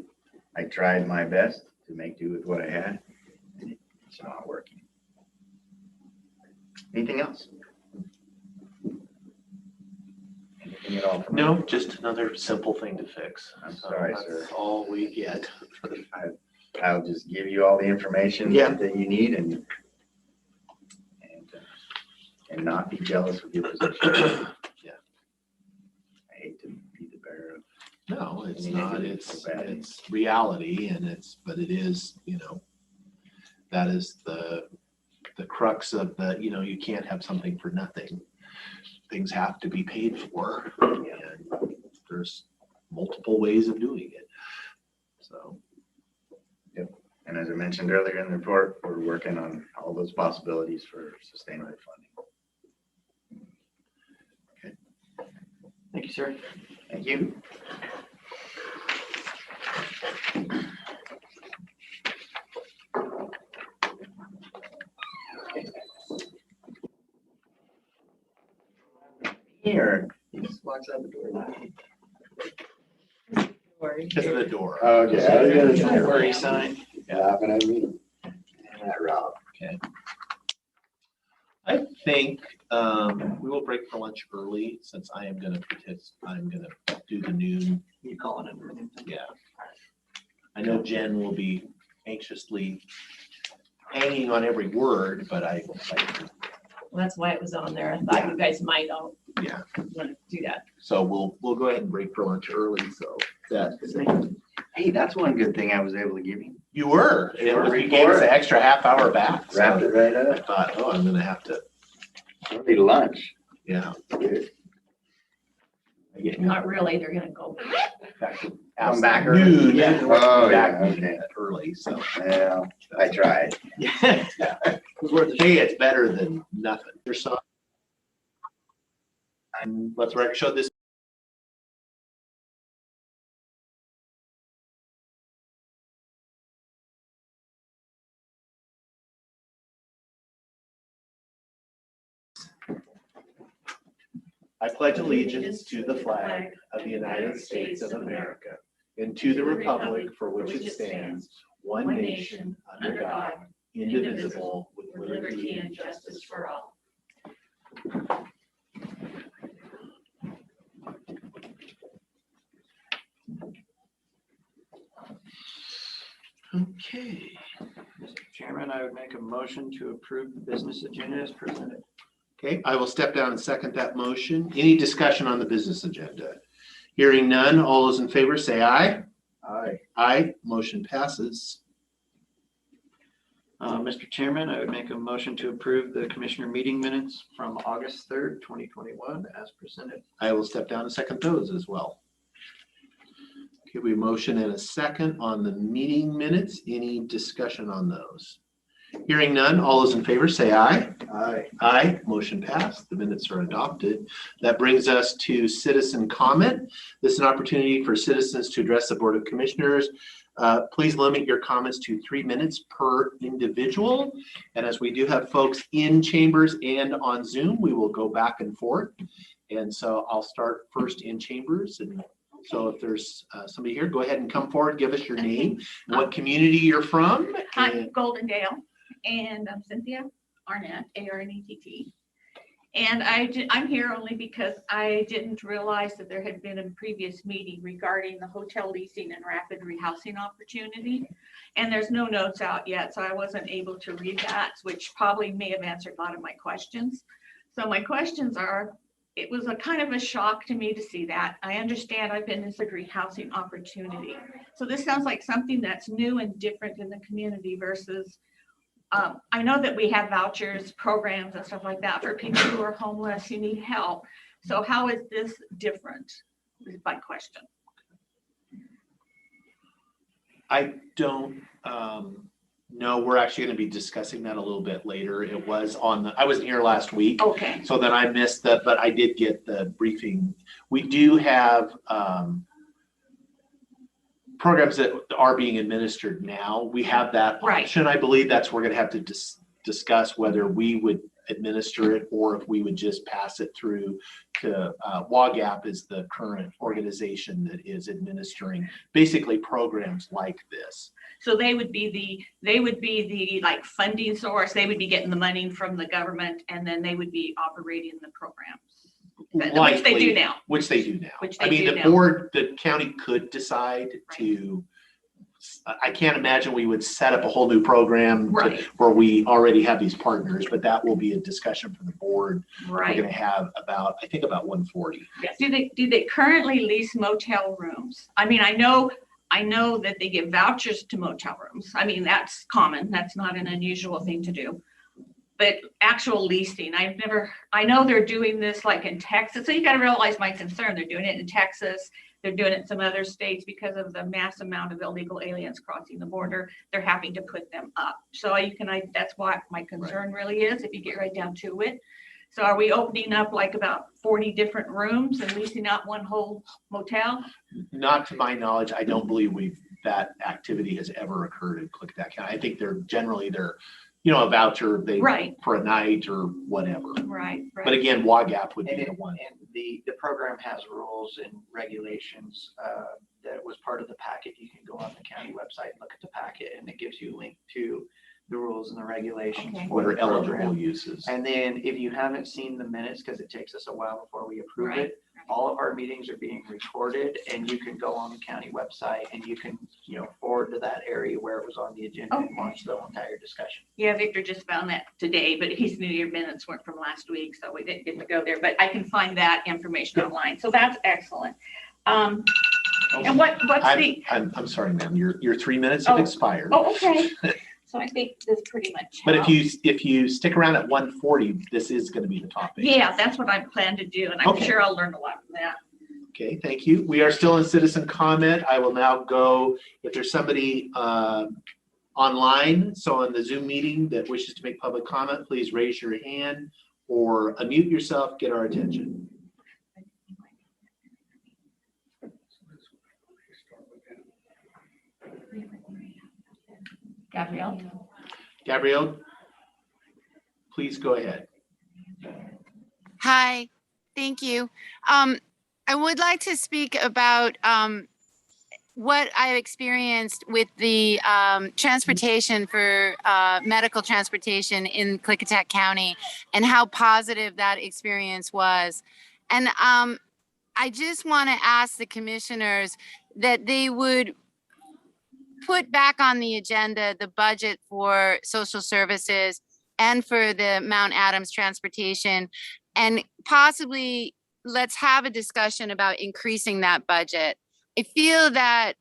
I tried my best to make do with what I had, and it's not working. Anything else? Anything at all? from- No, just another simple thing to fix. I'm So sorry, that's sir. all we get. I'll just give you all the information Yeah. that you need and not be jealous with your position. Yeah. I hate to be the bearer of. No, it's I mean, not. It's reality, and but it is, that is the crux of you can't have something for nothing. Things have to be paid for, and there's multiple ways of doing it. So. And as I mentioned earlier in the report, we're working on all those possibilities for sustainable funding. Thank you, sir. Thank you. Here, he just walks out the door. Because of the door. Okay, I was gonna say, Temporary sign. laughing at me. And that Rob. I think we will break for lunch early since I'm gonna do the noon. You calling it everything? Yeah. I know Jen will be anxiously hanging on every word, but Well, that's why it was on there. I thought you guys might all yeah. want to do that. So we'll go ahead and break for lunch early. So that Hey, that's one good thing I was able to give you. you were. You gave us an extra half hour back. So Wrapped it right I up. thought, oh, I'm gonna have to. I'll need lunch. Yeah. Good. Not really, they're gonna go. Back to Come back early. noon. Yeah. We're Oh, back yeah, okay. early. So Well, I tried. yeah. Hey, it's better than nothing. Your son. And let's record show this. I pledge allegiance to the flag of the United States of America and to the republic for which it stands, one nation, under God, indivisible, with liberty and justice for all. Okay. Mr. Chairman, I would make a motion to approve the business agenda as presented. Okay, I will step down and second that motion. Any discussion on the business agenda? Hearing none, all those in favor say aye. Aye. Aye, motion passes. Mr. Chairman, I would make a motion to approve the commissioner meeting minutes from August 3rd, 2021 as presented. I will step down and second those as well. Okay, we have a motion and a second on the meeting minutes. Any discussion on those? Hearing none, all those in favor say aye. Aye. Aye, motion passed. The minutes are adopted. That brings us to citizen comment. This is an opportunity for citizens to address the Board of Commissioners. Please limit your comments to 3 minutes per individual. And as we do have folks in chambers and on Zoom, we will go back and forth. And so I'll start first in chambers. And so if there's somebody here, go ahead and come forward, give us your name, and what community you're from. I'm Goldendale, and I'm Cynthia Arnett, A-R-N-E-T-T. And I'm here only because I didn't realize that there had been a previous meeting regarding the hotel leasing and rapid rehousing opportunity. And there's no notes out yet, so I wasn't able to read that, which probably may have answered a lot of my questions. So my questions are, it was a kind of a shock to me to see that. I understand I've been in this rehousing opportunity. So this sounds like something that's new and different in the community versus I know that we have vouchers, programs and stuff like that for people who are homeless, who need help. So how is this different is my question. I don't know. We're actually going to be discussing that a little bit later. It was on the, I wasn't here last week. Okay. So then I missed that, but I did get the briefing. We do have programs that are being administered now. We have that Right. option. I believe that's, we're going to have to discuss whether we would administer it or if we would just pass it through to WAGAP is the current organization that is administering basically programs like this. So they would be the like funding source. They would be getting the money from the government and then they would be operating the programs. Which they do now. Which they do now. Which they I mean, do the now. board, the county could decide to, I can't imagine we would set up a whole new program Right. where we already have these partners, but that will be a discussion for the board. We're Right. going to have about, I think about 140. Yes. Do they currently lease motel rooms? I mean, I know that they give vouchers to motel rooms. I mean, that's common. That's not an unusual thing to do. But actual leasing, I know they're doing this like in Texas. So you got to realize my concern. They're doing it in Texas. They're doing it in some other states because of the mass amount of illegal aliens crossing the border. They're having to put them up. So that's what my concern really is, if you get right down to it. So are we opening up like about 40 different rooms and leasing out one whole motel? Not to my knowledge, I don't believe that activity has ever occurred in Klickitat County. I think they're a voucher Right. for a night or whatever. Right. But again, WAGAP would be And the one. the program has rules and regulations that was part of the packet. You can go on the county website and look at the packet and it gives you a link to the rules and the regulations. Okay. for What the are eligible program. uses? And then if you haven't seen the minutes, because it takes us a while before we approve Right. it, all of our meetings are being recorded and you can go on the county website and you can, forward to that area where it was on the agenda and watch the entire discussion. Yeah, Victor just found that today, but his New Year minutes weren't from last week, so we didn't get to go there. But I can find that information online. So that's excellent. And what's the? I'm sorry, ma'am. Your 3 minutes have expired. Oh, okay. So I think that's pretty much. But if you stick around at 140, this is going to be the topic. Yeah, that's what I plan to do, and I'm Okay. sure I'll learn a lot from that. Okay, thank you. We are still in citizen comment. I will now go, if there's somebody online, so on the Zoom meeting that wishes to make public comment, please raise your hand or unmute yourself, get our attention. Gabrielle, please go ahead. Hi, thank you. I would like to speak about what I experienced with the transportation for medical transportation in Klickitat County and how positive that experience was. And I just want to ask the commissioners that they would put back on the agenda the budget for social services and for the Mount Adams transportation. And possibly let's have a discussion about increasing that budget. I feel that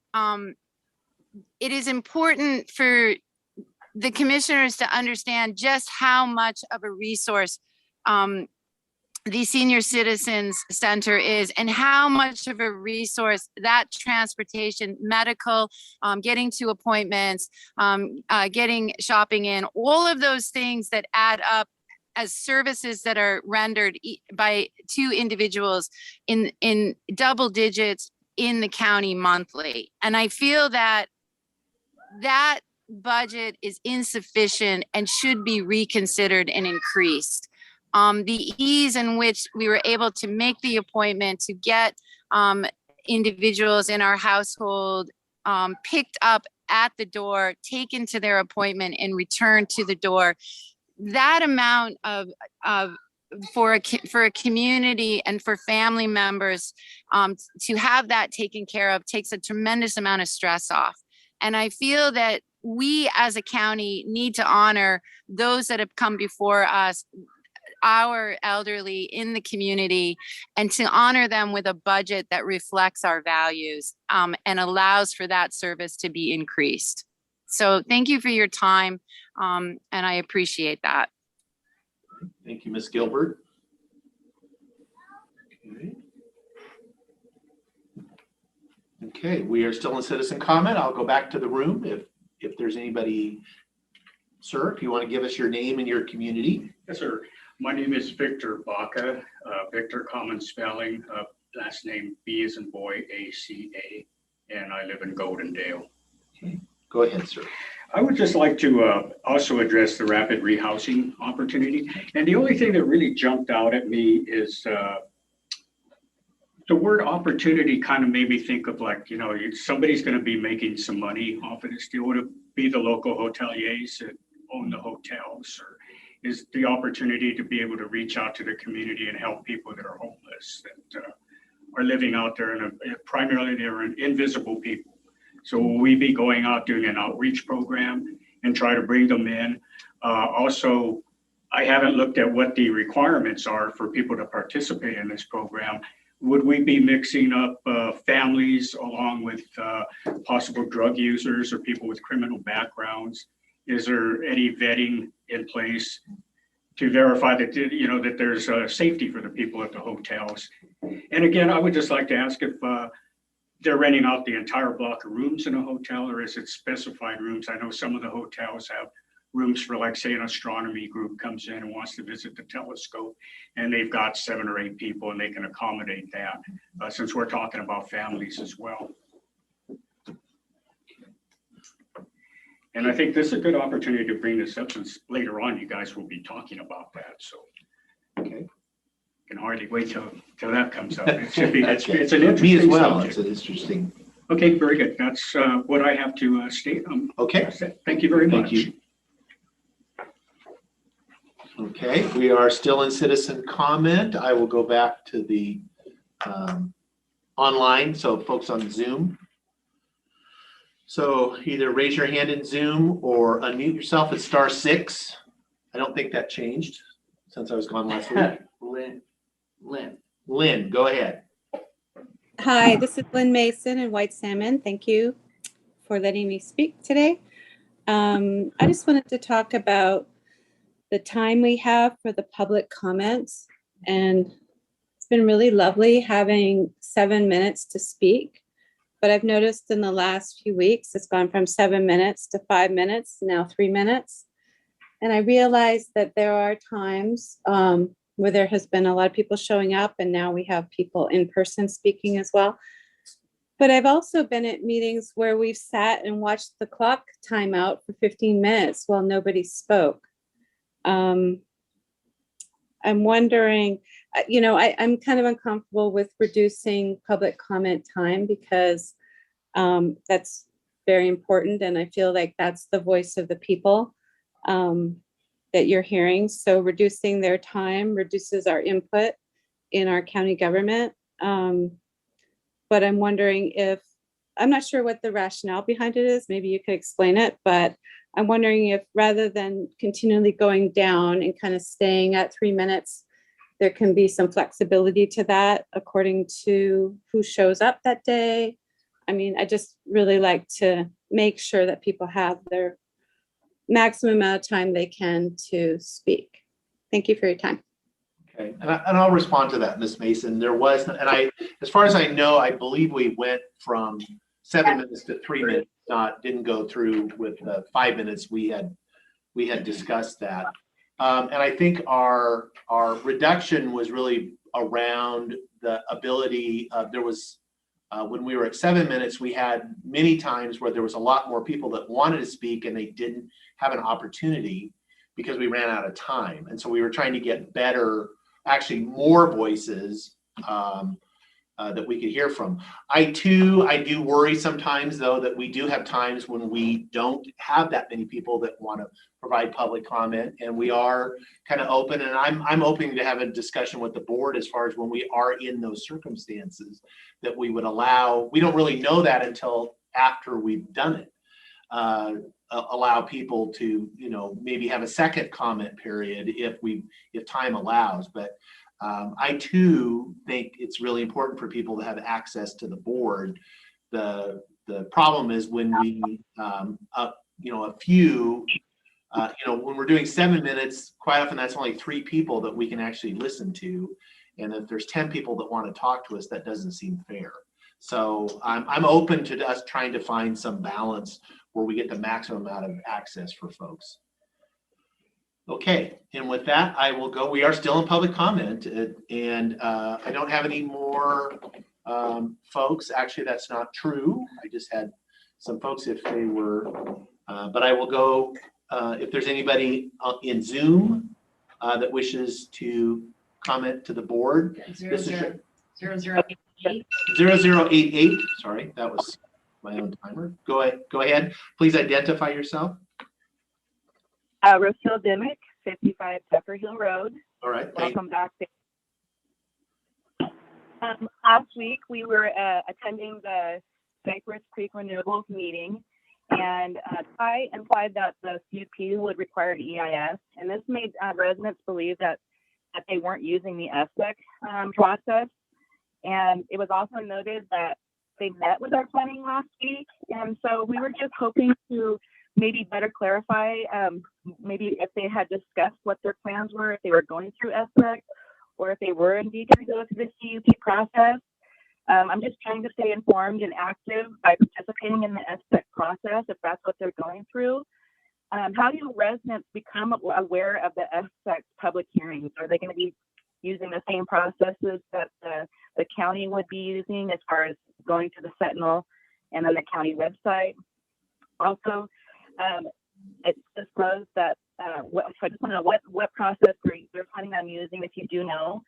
it is important for the commissioners to understand just how much of a resource the Senior Citizens Center is, and how much of a resource that transportation, medical, getting to appointments, getting shopping in, all of those things that add up as services that are rendered to individuals in double digits in the county monthly. And I feel that that budget is insufficient and should be reconsidered and increased. The ease in which we were able to make the appointment to get individuals in our household picked up at the door, taken to their appointment and returned to the door. That amount of for a community and for family members to have that taken care of takes a tremendous amount of stress off. And I feel that we as a county need to honor those that have come before us, our elderly in the community, and to honor them with a budget that reflects our values and allows for that service to be increased. So thank you for your time, and I appreciate that. Thank you, Ms. Gilbert. Okay, we are still in citizen comment. I'll go back to the room if there's anybody. Sir, if you want to give us your name and your community. Yes, sir. My name is Victor Baca, Victor common spelling, last name B as in boy, A-C-A, and I live in Goldendale. Okay, go ahead, sir. I would just like to also address the rapid rehousing opportunity. And the only thing that really jumped out at me is the word opportunity kind of made me think of, like, you know, somebody's going to be making some money off of this deal. Would it be the local hoteliers that own the hotels, or is the opportunity to be able to reach out to the community and help people that are homeless, that are living out there, and primarily they're invisible people. So will we be going out doing an outreach program and try to bring them in? Also, I haven't looked at what the requirements are for people to participate in this program. Would we be mixing up families along with possible drug users or people with criminal backgrounds? Is there any vetting in place to verify that, you know, that there's safety for the people at the hotels? And again, I would just like to ask if they're renting out the entire block of rooms in a hotel, or is it specified rooms? I know some of the hotels have rooms for, like, say, an astronomy group comes in and wants to visit the telescope, and they've got 7 or 8 people and they can accommodate that, since we're talking about families as well. And I think this is a good opportunity to bring this up, since later on you guys will be talking about that. So, Okay. Can hardly wait till that comes up. It should be, it's an interesting Me as well. subject. It's an interesting. Okay, very good. That's what I have to state. Okay. That's it. Thank you very much. Thank you. Okay, we are still in citizen comment. I will go back to the online, so folks on Zoom. So either raise your hand in Zoom or unmute yourself at *6. I don't think that changed since I was gone last week. Lynn, go ahead. Hi, this is Lynn Mason in White Salmon. Thank you for letting me speak today. I just wanted to talk about the time we have for the public comments. And it's been really lovely having 7 minutes to speak. But I've noticed in the last few weeks, it's gone from 7 minutes to 5 minutes, now 3 minutes. And I realized that there are times where there has been a lot of people showing up, and now we have people in person speaking as well. But I've also been at meetings where we've sat and watched the clock time out for 15 minutes while nobody spoke. I'm wondering, you know, I'm kind of uncomfortable with reducing public comment time because that's very important. And I feel like that's the voice of the people that you're hearing. So reducing their time reduces our input in our county government. But I'm wondering if I'm not sure what the rationale behind it is. Maybe you could explain it, but I'm wondering if rather than continually going down and kind of staying at 3 minutes, there can be some flexibility to that according to who shows up that day. I mean, I just really like to make sure that people have their maximum amount of time they can to speak. Thank you for your time. Okay, and I'll respond to that, Ms. Mason. There was, and as far as I know, I believe we went from 7 minutes to 3 minutes, didn't go through with 5 minutes. We had discussed that. And I think our reduction was really around the ability of, there was, when we were at 7 minutes, we had many times where there was a lot more people that wanted to speak and they didn't have an opportunity because we ran out of time. And so we were trying to get better, actually more voices that we could hear from. I do worry sometimes though that we do have times when we don't have that many people that want to provide public comment, and we are kind of open, and I'm open to have a discussion with the board as far as when we are in those circumstances that we would allow. We don't really know that until after we've done it. Allow people to, maybe have a second comment period if time allows. But I too think it's really important for people to have access to the board. The problem is when we when we're doing 7 minutes, quite often that's only 3 people that we can actually listen to. And if there's 10 people that want to talk to us, that doesn't seem fair. So I'm open to us trying to find some balance where we get the maximum amount of access for folks. Okay, and with that, I will go. We are still in public comment, and I don't have any more folks. Actually, that's not true. I just had some folks if they were, but I will go. If there's anybody in Zoom that wishes to comment to the board. 0088. 0088, sorry, that was my own timer. Go ahead. Please identify yourself. Rochelle Dimmick, 55 Pepper Hill Road. All right. Welcome back. Last week, we were attending the Cypress Creek Renewables meeting, and I implied that the CUP would require EIS, and this made residents believe that they weren't using the SBEC process. And it was also noted that they met with our planning last week, and so we were just hoping to maybe better clarify, maybe if they had discussed what their plans were, if they were going through SBEC, or if they were indeed going to go through the CUP process. I'm just trying to stay informed and active by participating in the SBEC process, if that's what they're going through. How do residents become aware of the SBEC public hearings? Are they going to be using the same processes that the county would be using as far as going to the Sentinel and then the county website? Also, it's disclosed that, I just want to know what process they're planning on using, if you do know.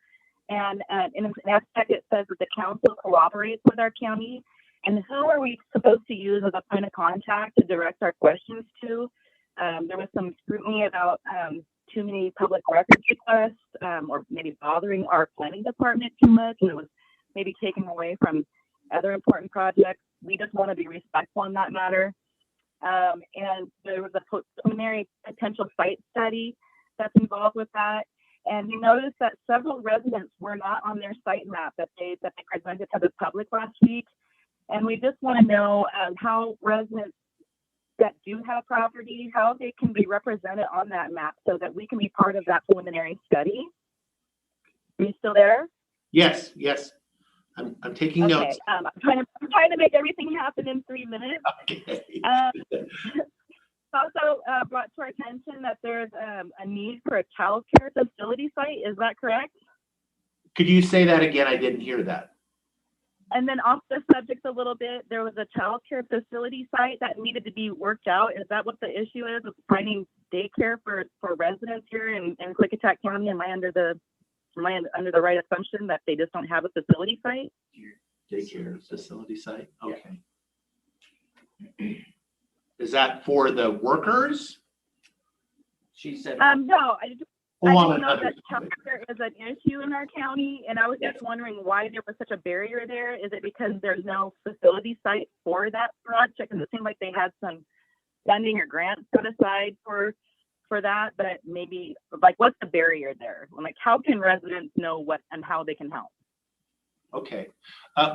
And in the SBEC, it says that the council cooperates with our county. And who are we supposed to use as a point of contact to direct our questions to? There was some scrutiny about too many public records requests, or maybe bothering our planning department too much, and it was maybe taken away from other important projects. We just want to be respectful in that matter. And there was a preliminary potential site study that's involved with that. And we noticed that several residents were not on their site map that they presented to the public last week. And we just want to know how residents that do have property, how they can be represented on that map so that we can be part of that preliminary study. Are you still there? Yes. I'm taking notes. I'm trying to make everything happen in 3 minutes. Okay. Also brought to our attention that there's a need for a child care facility site. Is that correct? Could you say that again? I didn't hear that. And then off the subject a little bit, there was a child care facility site that needed to be worked out. Is that what the issue is, with finding daycare for residents here in Klickitat County? Am I under the right assumption that they just don't have a facility site? Daycare facility site. Okay. Yeah. Is that for the workers? She said. No, Well, I on do know another that childcare is an issue in our county, and I was just wondering why there was such a barrier there. Is it because there's no facility site for that project? Because it seemed like they had some funding or grants set aside for that, but maybe like what's the barrier there? Like how can residents know what and how they can help? Okay,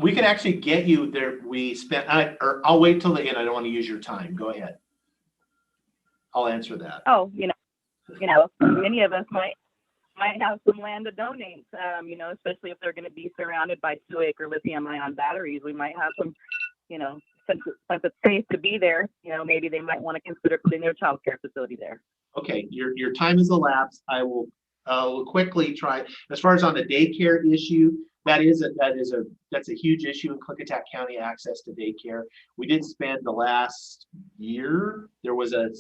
we could actually get you there. We spent, or I'll wait till the end. I don't want to use your time. Go ahead. I'll answer that. Oh, many of us might have some land to donate, especially if they're going to be surrounded by 2-acre lithium-ion batteries. We might have some, since it's safe to be there, maybe they might want to consider putting their child care facility there. Okay, your time has elapsed. I will quickly try. As far as on the daycare issue, that's a huge issue in Klickitat County, access to daycare. We did spend the last year. There was a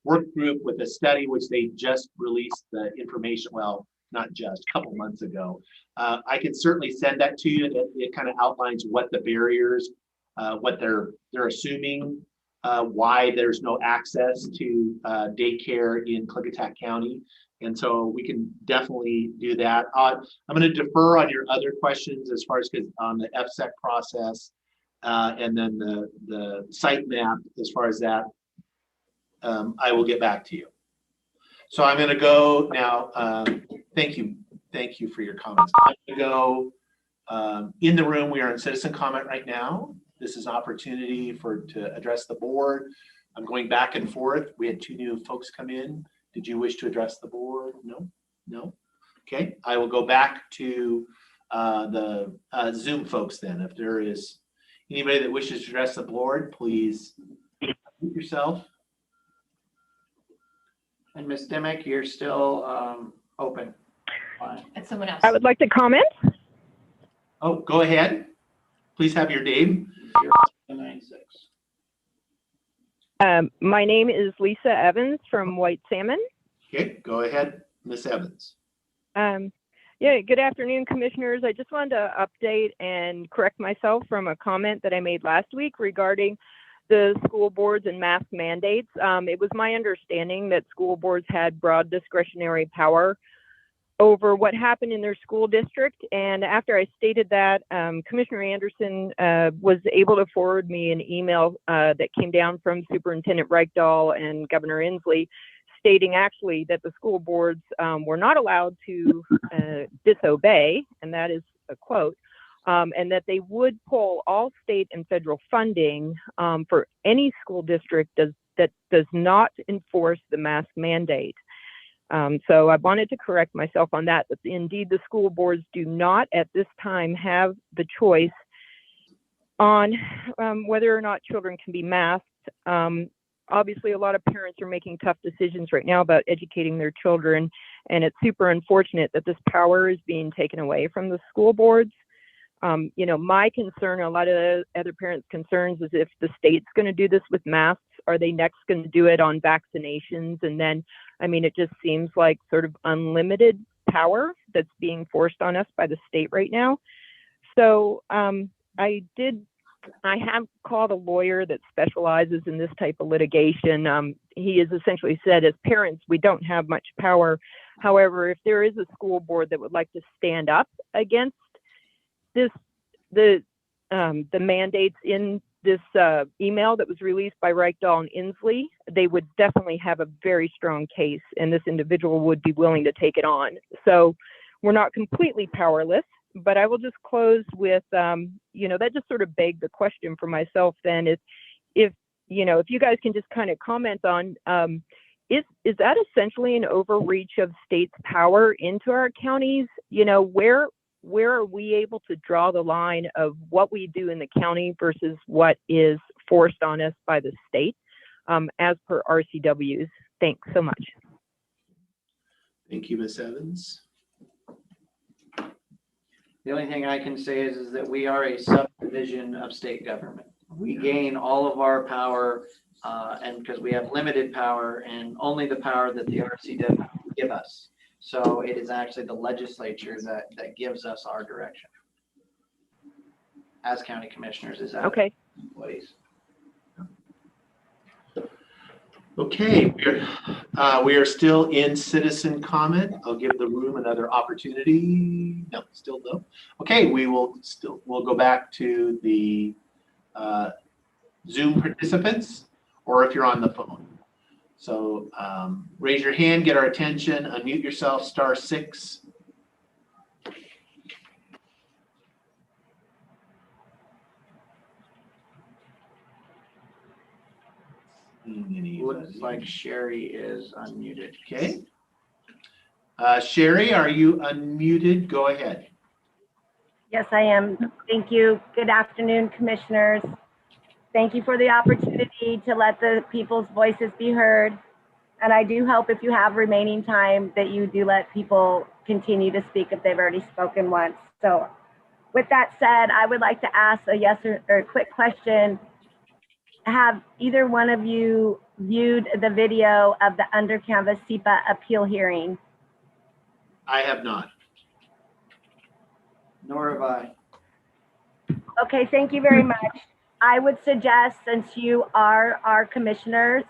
work group with a study which they just released the information. Well, not just, a couple months ago. I can certainly send that to you. It kind of outlines what the barriers, what they're assuming, why there's no access to daycare in Klickitat County. And so we can definitely do that. I'm going to defer on your other questions as far as on the FSEC process and then the site map as far as that. I will get back to you. So I'm going to go now. Thank you for your comments. I'm going to go in the room. We are in citizen comment right now. This is an opportunity to address the board. I'm going back and forth. We had 2 new folks come in. Did you wish to address the board? No. Okay, I will go back to the Zoom folks then. If there is anybody that wishes to address the board, please mute yourself. And Ms. Dimick, you're still open. Fine. And someone else. I would like to comment. Oh, go ahead. Please have your name. 096. My name is Lisa Evans from White Salmon. Okay, go ahead, Miss Evans. Good afternoon, commissioners. I just wanted to update and correct myself from a comment that I made last week regarding the school boards and mask mandates. It was my understanding that school boards had broad discretionary power over what happened in their school district. And after I stated that, Commissioner Anderson was able to forward me an email that came down from Superintendent Reichdahl and Governor Inslee, stating actually that the school boards were not allowed to disobey, and that is a quote, and that they would pull all state and federal funding for any school district that does not enforce the mask mandate. So I wanted to correct myself on that, but indeed the school boards do not at this time have the choice on whether or not children can be masked. Obviously, a lot of parents are making tough decisions right now about educating their children, and it's super unfortunate that this power is being taken away from the school boards. My concern, a lot of the other parents' concerns, is if the state's going to do this with masks, are they next going to do it on vaccinations? And then, it just seems like sort of unlimited power that's being forced on us by the state right now. So I have called a lawyer that specializes in this type of litigation. He has essentially said, as parents, we don't have much power. However, if there is a school board that would like to stand up against the mandates in this email that was released by Reichdahl and Inslee, they would definitely have a very strong case, and this individual would be willing to take it on. So we're not completely powerless, but I will just close with, that just sort of begged the question for myself then, if you guys can just kind of comment on, is that essentially an overreach of state's power into our counties? Where are we able to draw the line of what we do in the county versus what is forced on us by the state as per RCWs? Thanks so much. Thank you, Ms. Evans. The only thing I can say is that we are a subdivision of state government. We gain all of our power and because we have limited power and only the power that the RCW give us. So it is actually the legislature that gives us our direction as county commissioners, as okay. employees. Okay, we are still in citizen comment. I'll give the room another opportunity. No, still no. Okay, we'll go back to the Zoom participants, or if you're on the phone. So raise your hand, get our attention, unmute yourself, *6. Looks like Sherry is unmuted. Okay. Sherry, are you unmuted? Go ahead. Yes, I am. Thank you. Good afternoon, commissioners. Thank you for the opportunity to let the people's voices be heard. And I do hope if you have remaining time that you do let people continue to speak if they've already spoken once. So with that said, I would like to ask a yes or a quick question. Have either one of you viewed the video of the Under Canvas SEPA appeal hearing? I have not. Nor have I. Okay, thank you very much. I would suggest, since you are our commissioners,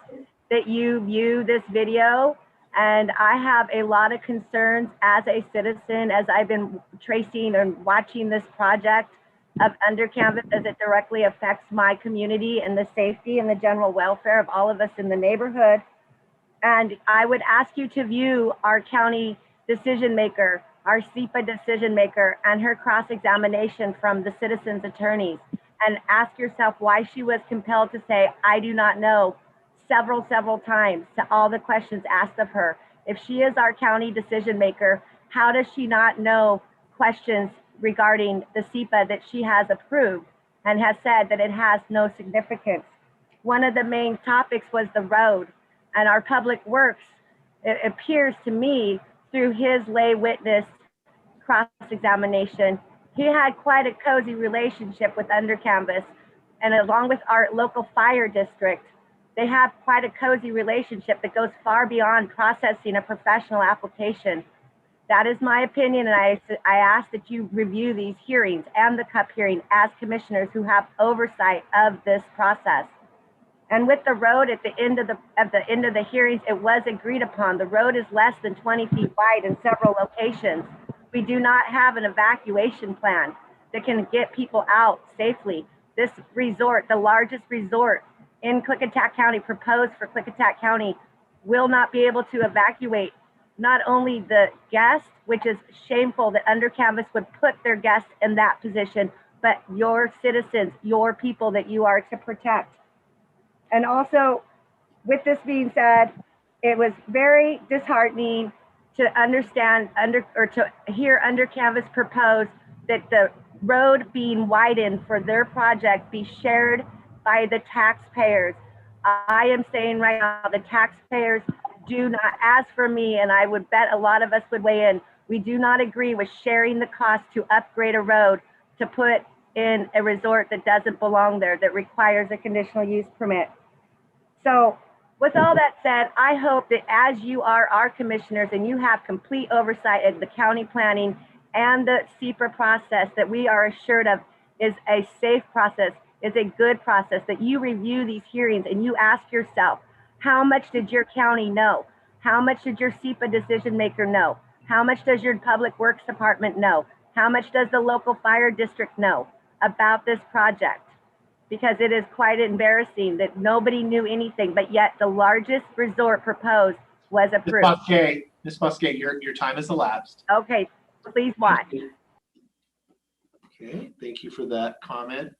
that you view this video. And I have a lot of concerns as a citizen, as I've been tracing and watching this project of Under Canvas, as it directly affects my community and the safety and the general welfare of all of us in the neighborhood. And I would ask you to view our county decision maker, our SEPA decision maker, and her cross-examination from the citizens' attorneys, and ask yourself why she was compelled to say, "I do not know," several times to all the questions asked of her. If she is our county decision maker, how does she not know questions regarding the SEPA that she has approved and has said that it has no significance? One of the main topics was the road, and our public works, it appears to me through his lay witness cross-examination, he had quite a cozy relationship with Under Canvas, and along with our local fire district, they have quite a cozy relationship that goes far beyond processing a professional application. That is my opinion, and I ask that you review these hearings and the CUP hearing as commissioners who have oversight of this process. And with the road at the end of the hearings, it was agreed upon. The road is less than 20 feet wide in several locations. We do not have an evacuation plan that can get people out safely. This resort, the largest resort in Klickitat County, proposed for Klickitat County, will not be able to evacuate not only the guests, which is shameful that Under Canvas would put their guests in that position, but your citizens, your people that you are to protect. And also, with this being said, it was very disheartening to understand to hear Under Canvas propose that the road being widened for their project be shared by the taxpayers. I am saying right now, the taxpayers do not, as for me, and I would bet a lot of us would weigh in, we do not agree with sharing the cost to upgrade a road to put in a resort that doesn't belong there, that requires a conditional use permit. So with all that said, I hope that as you are our commissioners and you have complete oversight of the county planning and the SEPA process that we are assured of is a safe process, is a good process, that you review these hearings and you ask yourself, how much did your county know? How much did your SEPA decision maker know? How much does your public works department know? How much does the local fire district know about this project? Because it is quite embarrassing that nobody knew anything, but yet the largest resort proposed was approved. Ms. Musquet, your time has elapsed. Okay, please watch. Okay, thank you for that comment.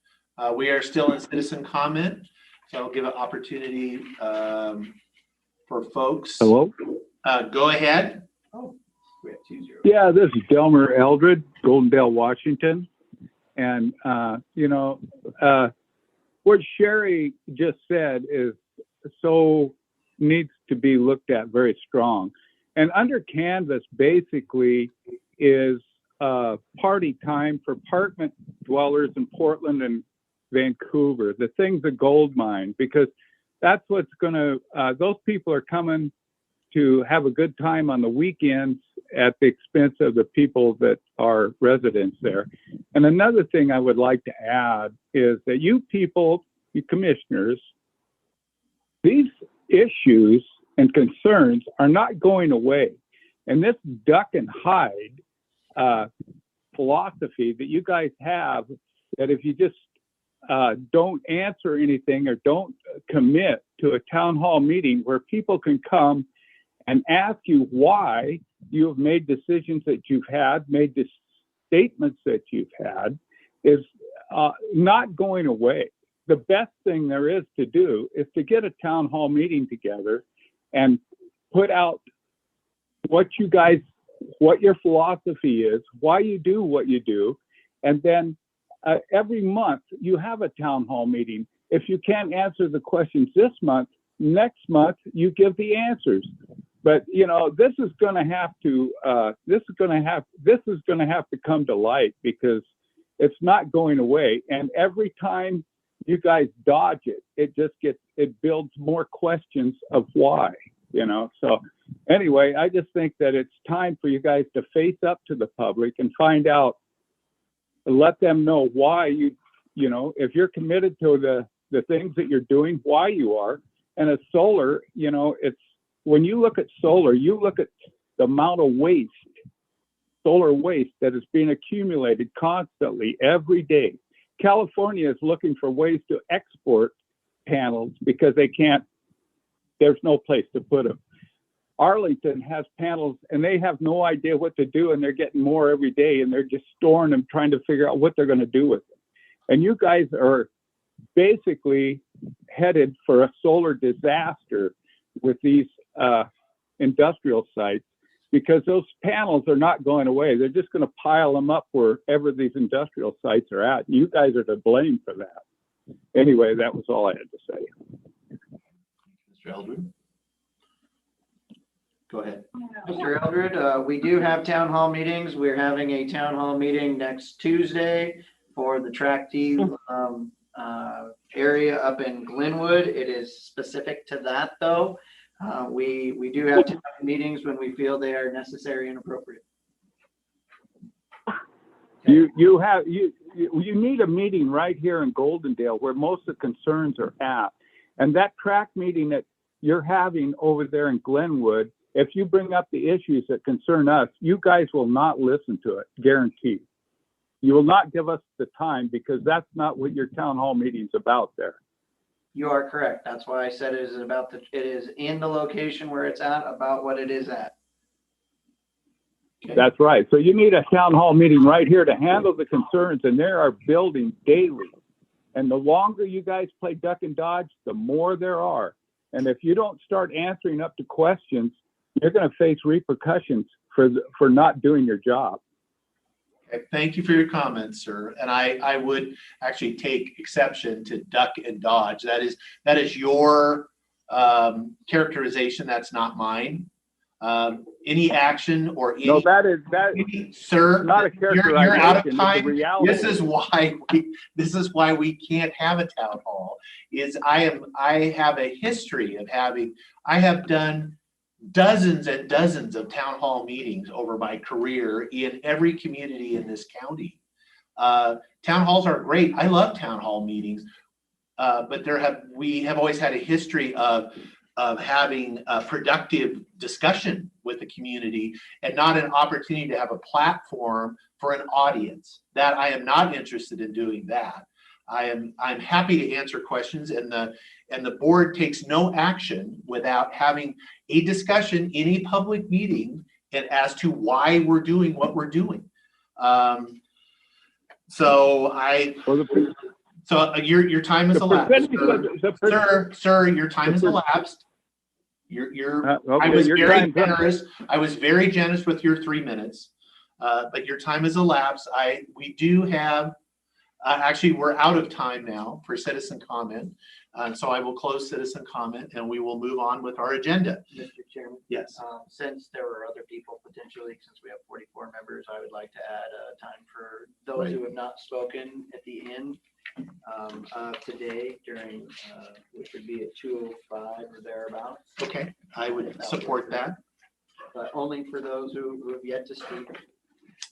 We are still in citizen comment, so I'll give an opportunity for folks. Hello? Go ahead. Oh, we have 2-0. Yeah, this is Delmer Eldred, Golden Dale, Washington. And, what Sherry just said is needs to be looked at very strong. And Under Canvas basically is party time for apartment dwellers in Portland and Vancouver. The thing's a gold mine, because that's what's those people are coming to have a good time on the weekends at the expense of the people that are residents there. And another thing I would like to add is that you people, you commissioners, these issues and concerns are not going away. And this duck and hide philosophy that you guys have, that if you just don't answer anything or don't commit to a town hall meeting where people can come and ask you why you have made decisions that you've had, made the statements that you've had, is not going away. The best thing there is to do is to get a town hall meeting together and put out what your philosophy is, why you do what you do, and then every month you have a town hall meeting. If you can't answer the questions this month, next month you give the answers. But this is going to have to come to light, because it's not going away. And every time you guys dodge it, it builds more questions of why. So anyway, I just think that it's time for you guys to face up to the public and find out, let them know why if you're committed to the things that you're doing, why you are. And as solar, it's, when you look at solar, you look at the amount of solar waste that is being accumulated constantly every day. California is looking for ways to export panels because there's no place to put them. Arlington has panels and they have no idea what to do, and they're getting more every day, and they're just storing them, trying to figure out what they're going to do with them. And you guys are basically headed for a solar disaster with these industrial sites, because those panels are not going away. They're just going to pile them up wherever these industrial sites are at. You guys are to blame for that. Anyway, that was all I had to say. Mr. Eldred? Go ahead. Mr. Eldred, we do have town hall meetings. We're having a town hall meeting next Tuesday for the track D area up in Glenwood. It is specific to that, though. We do have to have meetings when we feel they are necessary and appropriate. You need a meeting right here in Goldendale where most of the concerns are at. And that track meeting that you're having over there in Glenwood, if you bring up the issues that concern us, you guys will not listen to it, guaranteed. You will not give us the time, because that's not what your town hall meeting's about there. You are correct. That's why I said it is in the location where it's at, about what it is at. Okay. That's right. So you need a town hall meeting right here to handle the concerns, and there are buildings daily. And the longer you guys play duck and dodge, the more there are. And if you don't start answering up to questions, you're going to face repercussions for not doing your job. Okay, thank you for your comments, sir. And I would actually take exception to duck and dodge. That is your characterization. That's not mine. Any action or any, no, that is sir, not a characterization. you're out of It's time. a reality. This is why we can't have a town hall. I have a history of I have done dozens and dozens of town hall meetings over my career in every community in this county. Town halls are great. I love town hall meetings, but we have always had a history of having a productive discussion with the community, and not an opportunity to have a platform for an audience. That I am not interested in doing that. I'm happy to answer questions, and the board takes no action without having a discussion in a public meeting and as to why we're doing what we're doing. So your time is elapsed, sir. Your time is elapsed. I was very generous. I was very generous with your 3 minutes, but your time is elapsed. We do have. Actually, we're out of time now for citizen comment. So I will close citizen comment and we will move on with our agenda. Mr. Chairman? Yes. Since there were other people potentially, since we have 44 members, I would like to add time for those who have not spoken at the end of today during, which would be at 2:05 or thereabouts. Okay, I would support that. But only for those who have yet to speak.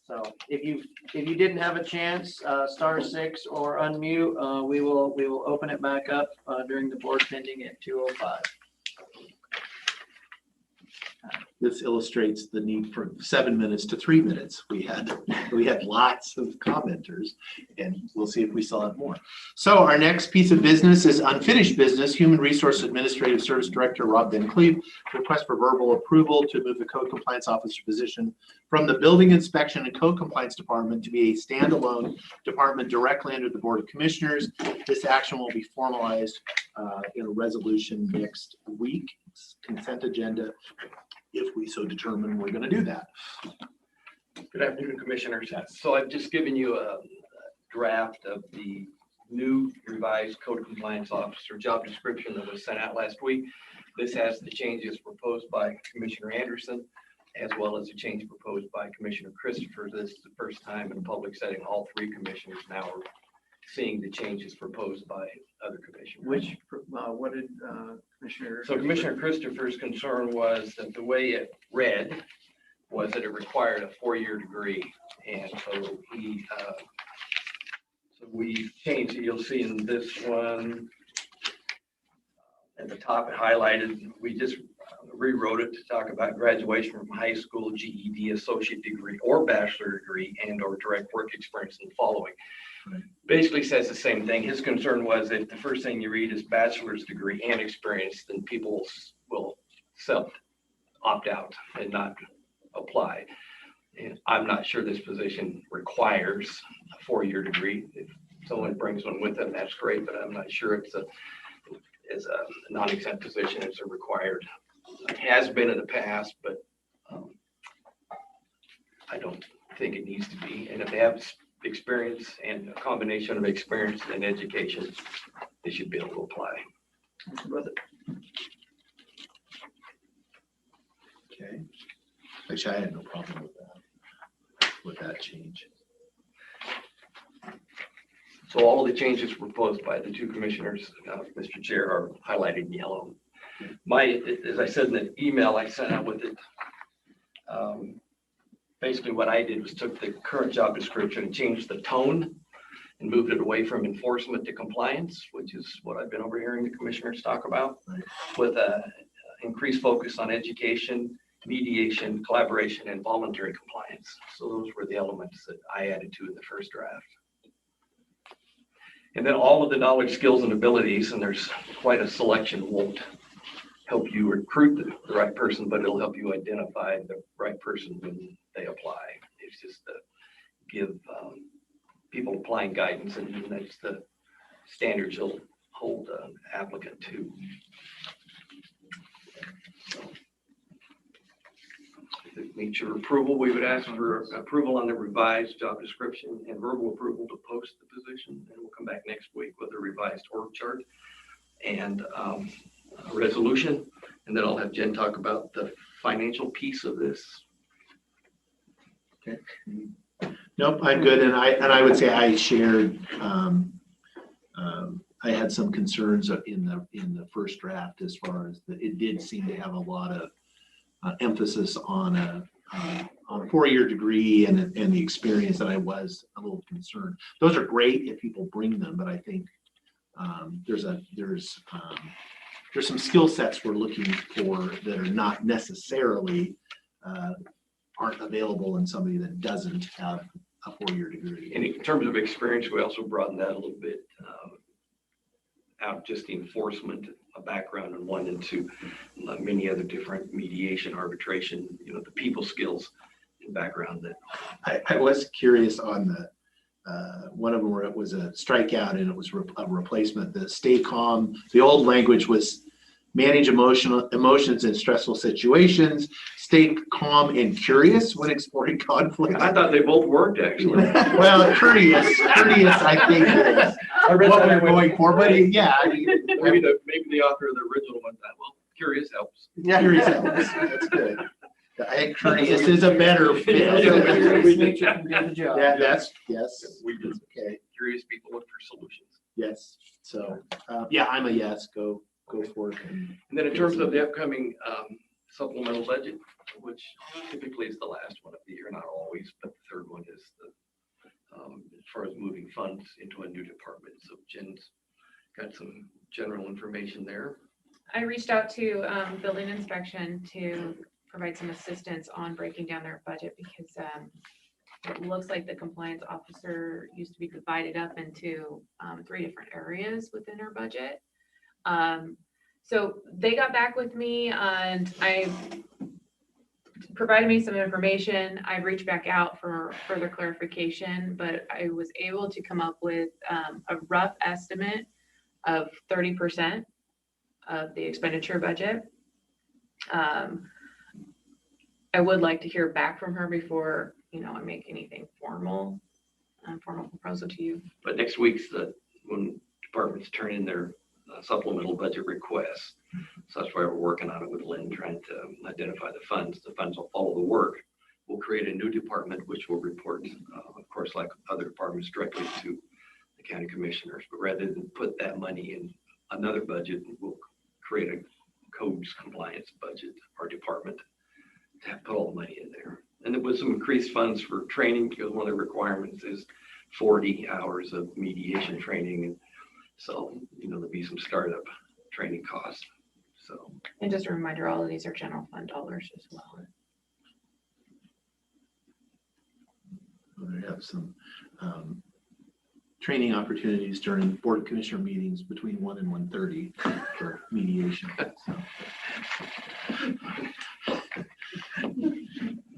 So if you didn't have a chance, *6 or unmute, we will open it back up during the board pending at 2:05. this illustrates the need for 7 minutes to 3 minutes. We had lots of commenters, and we'll see if we still have more. So our next piece of business is unfinished business. Human Resource Administrative Service Director Rob Van Cleve request for verbal approval to move the Code Compliance Officer position from the Building Inspection and Code Compliance Department to be a standalone department directly under the Board of Commissioners. This action will be formalized in a resolution next week. Consent agenda, if we so determine we're going to do that. Good afternoon, Commissioners. So I've just given you a draft of the new revised Code Compliance Officer job description that was sent out last week. This has the changes proposed by Commissioner Anderson, as well as the change proposed by Commissioner Christopher. This is the first time in a public setting all three commissioners now are seeing the changes proposed by other commissioners. What did Commissioner? So Commissioner Christopher's concern was that the way it read was that it required a 4-year degree. And so we changed it. You'll see in this one at the top, it highlighted, we just rewrote it to talk about graduation from high school, GED, associate degree, or bachelor degree, and or direct work experience in the following. Right. Basically says the same thing. His concern was if the first thing you read is bachelor's degree and experience, then people will opt out and not apply. And I'm not sure this position requires a 4-year degree. If someone brings one with them, that's great, but I'm not sure it's a non-exempt position. It's a required. It has been in the past, but I don't think it needs to be. And if they have experience and a combination of experience and education, they should be able to apply. Okay. Actually, I had no problem with that change. So all of the changes proposed by the two commissioners, Mr. Chair, are highlighted in yellow. As I said in the email I sent out with it, basically what I did was took the current job description and changed the tone and moved it away from enforcement to compliance, which is what I've been overhearing the commissioners talk about, with a increased focus on education, mediation, collaboration, and voluntary compliance. So those were the elements that I added to in the first draft. And then all of the knowledge, skills, and abilities, and there's quite a selection, won't help you recruit the right person, but it'll help you identify the right person when they apply. It's just to give people applying guidance, and that's the standards you'll hold an applicant to. So, to meet your approval, we would ask for approval on the revised job description and verbal approval to post the position, and we'll come back next week with a revised org chart and a resolution, and then I'll have Jen talk about the financial piece of this. Okay. Nope, I'm good, and I would say I shared. I had some concerns in the first draft as far as it did seem to have a lot of emphasis on a 4-year degree and the experience that I was a little concerned. Those are great if people bring them, but I think there's some skill sets we're looking for that are not necessarily aren't available in somebody that doesn't have a 4-year degree. And in terms of experience, we also broadened that a little bit out, just the enforcement, a background in one, into many other different mediation, arbitration, the people skills and background that. I was curious on the one of them where it was a strikeout and it was a replacement. The stay calm, the old language was manage emotions in stressful situations, stay calm and curious when exploring conflict. I thought they both worked, actually. Well, courteous, I think is what we're going for, but yeah. I mean, maybe the author of the original one thought, well, curious helps. Yeah, curious helps. That's good. I think courteous is a better fit. Yeah, that's, yes. We did. Okay. Curious people look for solutions. Yes. So, yeah, I'm a yes. Go for it. And then in terms of the upcoming supplemental budget, which typically is the last one of the year, not always, but the third one is as far as moving funds into a new department. So Jen's got some general information there. I reached out to building inspection to provide some assistance on breaking down their budget because it looks like the compliance officer used to be divided up into 3 different areas within her budget. So they got back with me and I provided me some information. I reached back out for further clarification, but I was able to come up with a rough estimate of 30% of the expenditure budget. I would like to hear back from her before, I make anything formal proposal to you. But next week's when departments turn in their supplemental budget requests. So that's why we're working on it with Lynn, trying to identify the funds. The funds will follow the work. We'll create a new department, which will report, of course, like other departments, directly to the county commissioners. But rather than put that money in another budget, we'll create a codes compliance budget, our department, to put all the money in there. And with some increased funds for training, because one of the requirements is 40 hours of mediation training. And so, there'll be some startup training costs. So, and just a reminder, all of these are general fund dollars as well. We have some training opportunities during Board of Commissioner meetings between 1 and 1:30 for mediation. So.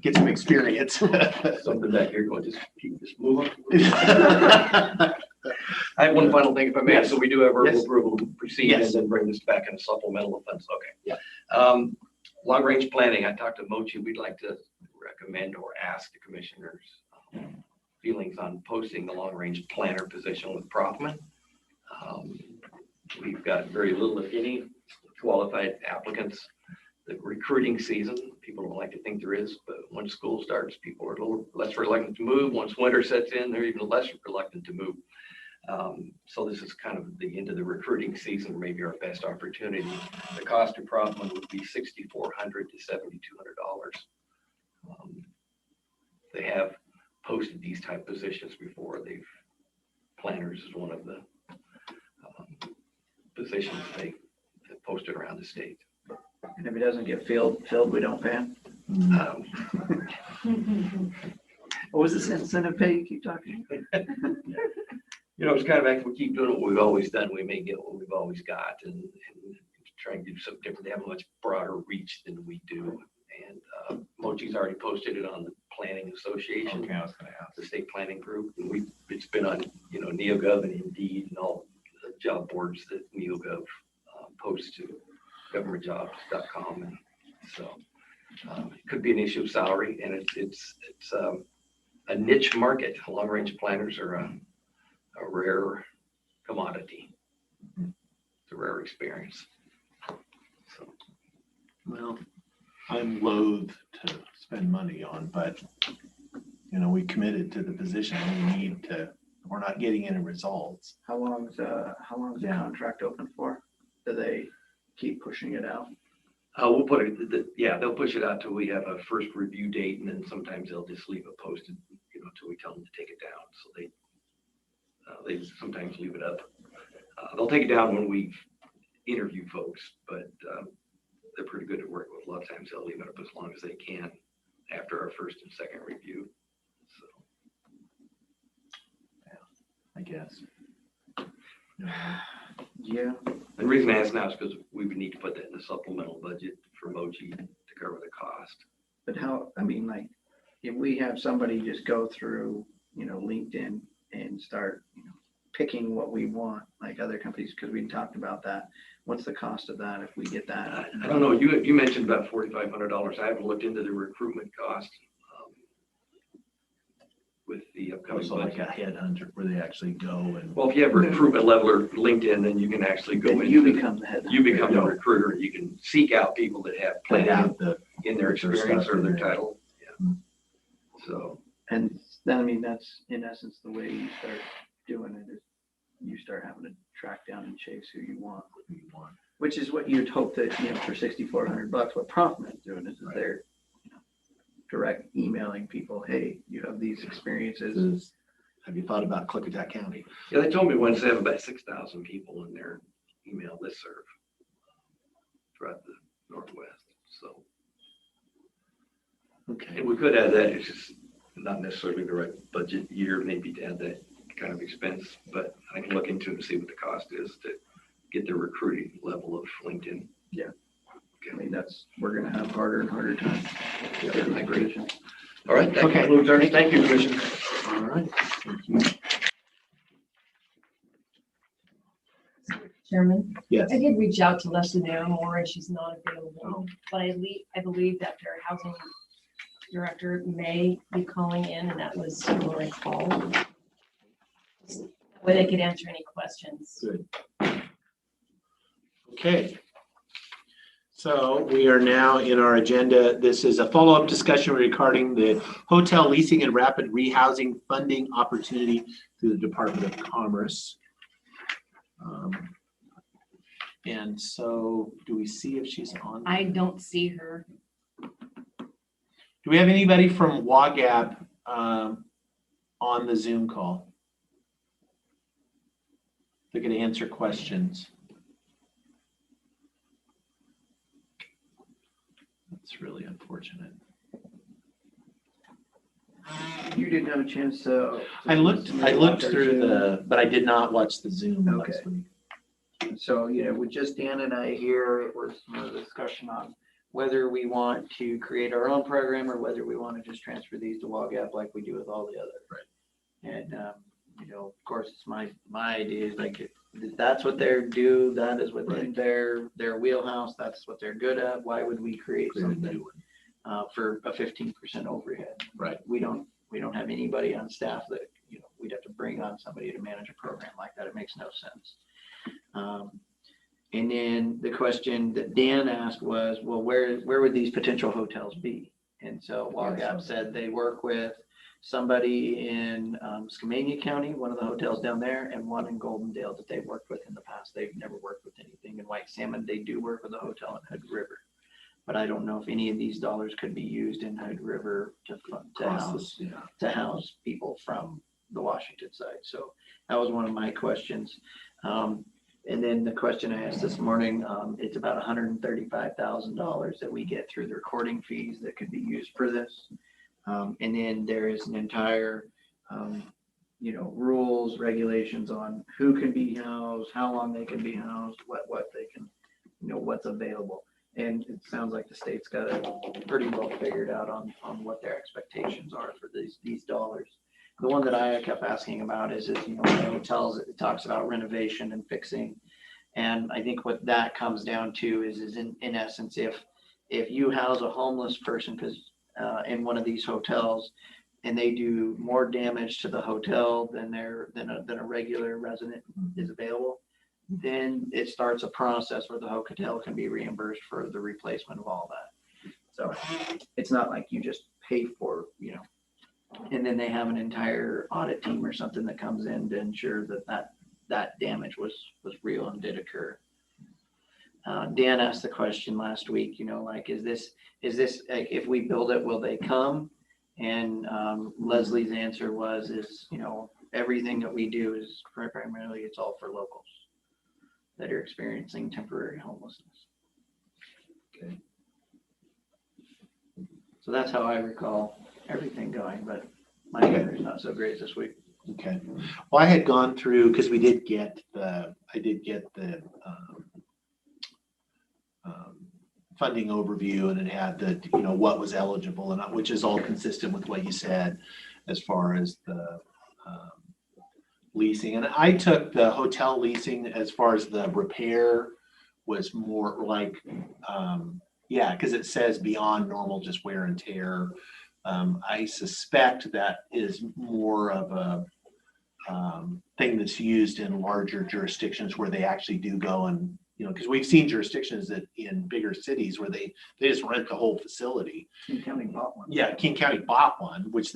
Get some experience. Something back here going, just move on. I have one final thing, if I may. Yes. So we do have verbal Yes. approval to proceed Yes. and then bring this back in a supplemental funds. Okay. Yeah. Long range planning. I talked to Mochi. We'd like to recommend or ask the commissioners feelings on posting the long range planner position with Prothman. We've got very little, if any, qualified applicants. The recruiting season, people don't like to think there is, but when school starts, people are a little less reluctant to move. Once winter sets in, they're even less reluctant to move. So this is kind of the end of the recruiting season, maybe our best opportunity. The cost of Prothman would be $6,400 to $7,200. They have posted these type positions before. Planners is one of the positions they have posted around the state. And if it doesn't get filled, we don't pay him. What was this incentive pay you keep talking? It's kind of like we keep doing what we've always done. We may get what we've always got and try and do something different. They have a much broader reach than we do. And Mochi's already posted it on the Planning Association, Okay, I was gonna ask. the state planning group. And it's been on, NeoGov and Indeed and all the job boards that NeoGov posts to governmentjobs.com. And so it could be an issue of salary, and it's a niche market. Long range planners are a rare commodity. It's a rare experience. So, Well, I'm loath to spend money on, but we committed to the position. We need to. We're not getting any results. How long is the contract open for? Do they keep pushing it out? we'll put it. They'll push it out till we have a first review date, and then sometimes they'll just leave it posted, till we tell them to take it down. So they sometimes leave it up. They'll take it down when we interview folks, but they're pretty good at work with. A lot of times they'll leave it up as long as they can after our first and second review. So, I guess. Yeah. the reason I ask now is because we would need to put that in the supplemental budget for Mochi to cover the cost. But if we have somebody just go through, LinkedIn and start, picking what we want, like other companies, because we talked about that. What's the cost of that if we get that? I don't know. You mentioned about $4,500. I haven't looked into the recruitment cost with the upcoming Also like budget. a headhunter where they actually go and. Well, if you have a recruitment leveler LinkedIn, then you can actually go Then into. you become the head. You become the recruiter, and you can seek out people that have Put planning out in their experience stuff or in their there. title. Yeah. So, And then, that's in essence the way you start doing it is you start having to track down and chase who you want. Which is what you'd hope that, for $6,400, what Prothman is doing is Right. they're direct emailing people, hey, you have these experiences. Have you thought about Klickitat County? yeah, they told me once they have about 6,000 people in their email listserv throughout the Northwest. So Okay. And we could add that, it's just not necessarily the right budget year, maybe to add that kind of expense, but I can look into it and see what the cost is to get the recruiting level of LinkedIn. I mean, we're gonna have harder and harder times. Yeah, I agree. All right, that Okay. concludes our, thank you, Commissioner. All right. Thank you. Chairman, Yes. I did reach out to Leslie Naramore and she's not available, but I believe that their housing director may be calling in and that was my call. Where they could answer any questions. Good. Okay. So we are now in our agenda. This is a follow-up discussion regarding the hotel leasing and rapid rehousing funding opportunity through the Department of Commerce. And so do we see if she's on? I don't see her. Do we have anybody from WAGAP on the Zoom call? They're going to answer questions. That's really unfortunate. You didn't have a chance to. I looked through but I did not watch the Zoom last week. So, with just Dan and I here, it was a discussion on whether we want to create our own program or whether we want to just transfer these to WAGAP like we do with all the others. Right. And, of course, it's my idea is like, if that's what they're due, that is within their wheelhouse, that's what they're good at. Why would we create something for a 15% overhead? Right. We don't have anybody on staff that, we'd have to bring on somebody to manage a program like that. It makes no sense. And then the question that Dan asked was, well, where would these potential hotels be? And so WAGAP said they work with somebody in Skamania County, one of the hotels down there, and one in Goldendale that they've worked with in the past. They've never worked with anything in White Salmon. They do work with a hotel in Hood River, but I don't know if any of these dollars could be used in Hood River to house people from the Washington side. So that was one of my questions. And then the question I asked this morning, it's about $135,000 that we get through the recording fees that could be used for this. And then there is an entire, rules, regulations on who can be housed, how long they can be housed, what they can, what's available. And it sounds like the state's got it pretty well figured out on what their expectations are for these dollars. The one that I kept asking about is the hotels, it talks about renovation and fixing. And I think what that comes down to is in essence, if you house a homeless person in one of these hotels and they do more damage to the hotel than a regular resident is available, then it starts a process where the hotel can be reimbursed for the replacement of all that. So it's not like you just pay for, and then they have an entire audit team or something that comes in to ensure that damage was real and did occur. Dan asked the question last week, is this like, if we build it, will they come? And Leslie's answer was, everything that we do is primarily, it's all for locals that are experiencing temporary homelessness. Okay. So that's how I recall everything going, but my memory's not so great this week. Okay. Well, I had gone through, because I did get the funding overview, and it had what was eligible, and which is all consistent with what you said as far as the leasing. And I took the hotel leasing as far as the repair was more like, because it says beyond normal, just wear and tear. I suspect that is more of a thing that's used in larger jurisdictions where they actually do go and, because we've seen jurisdictions that in bigger cities where they just rent the whole facility. King County bought one. Yeah, King County bought one, which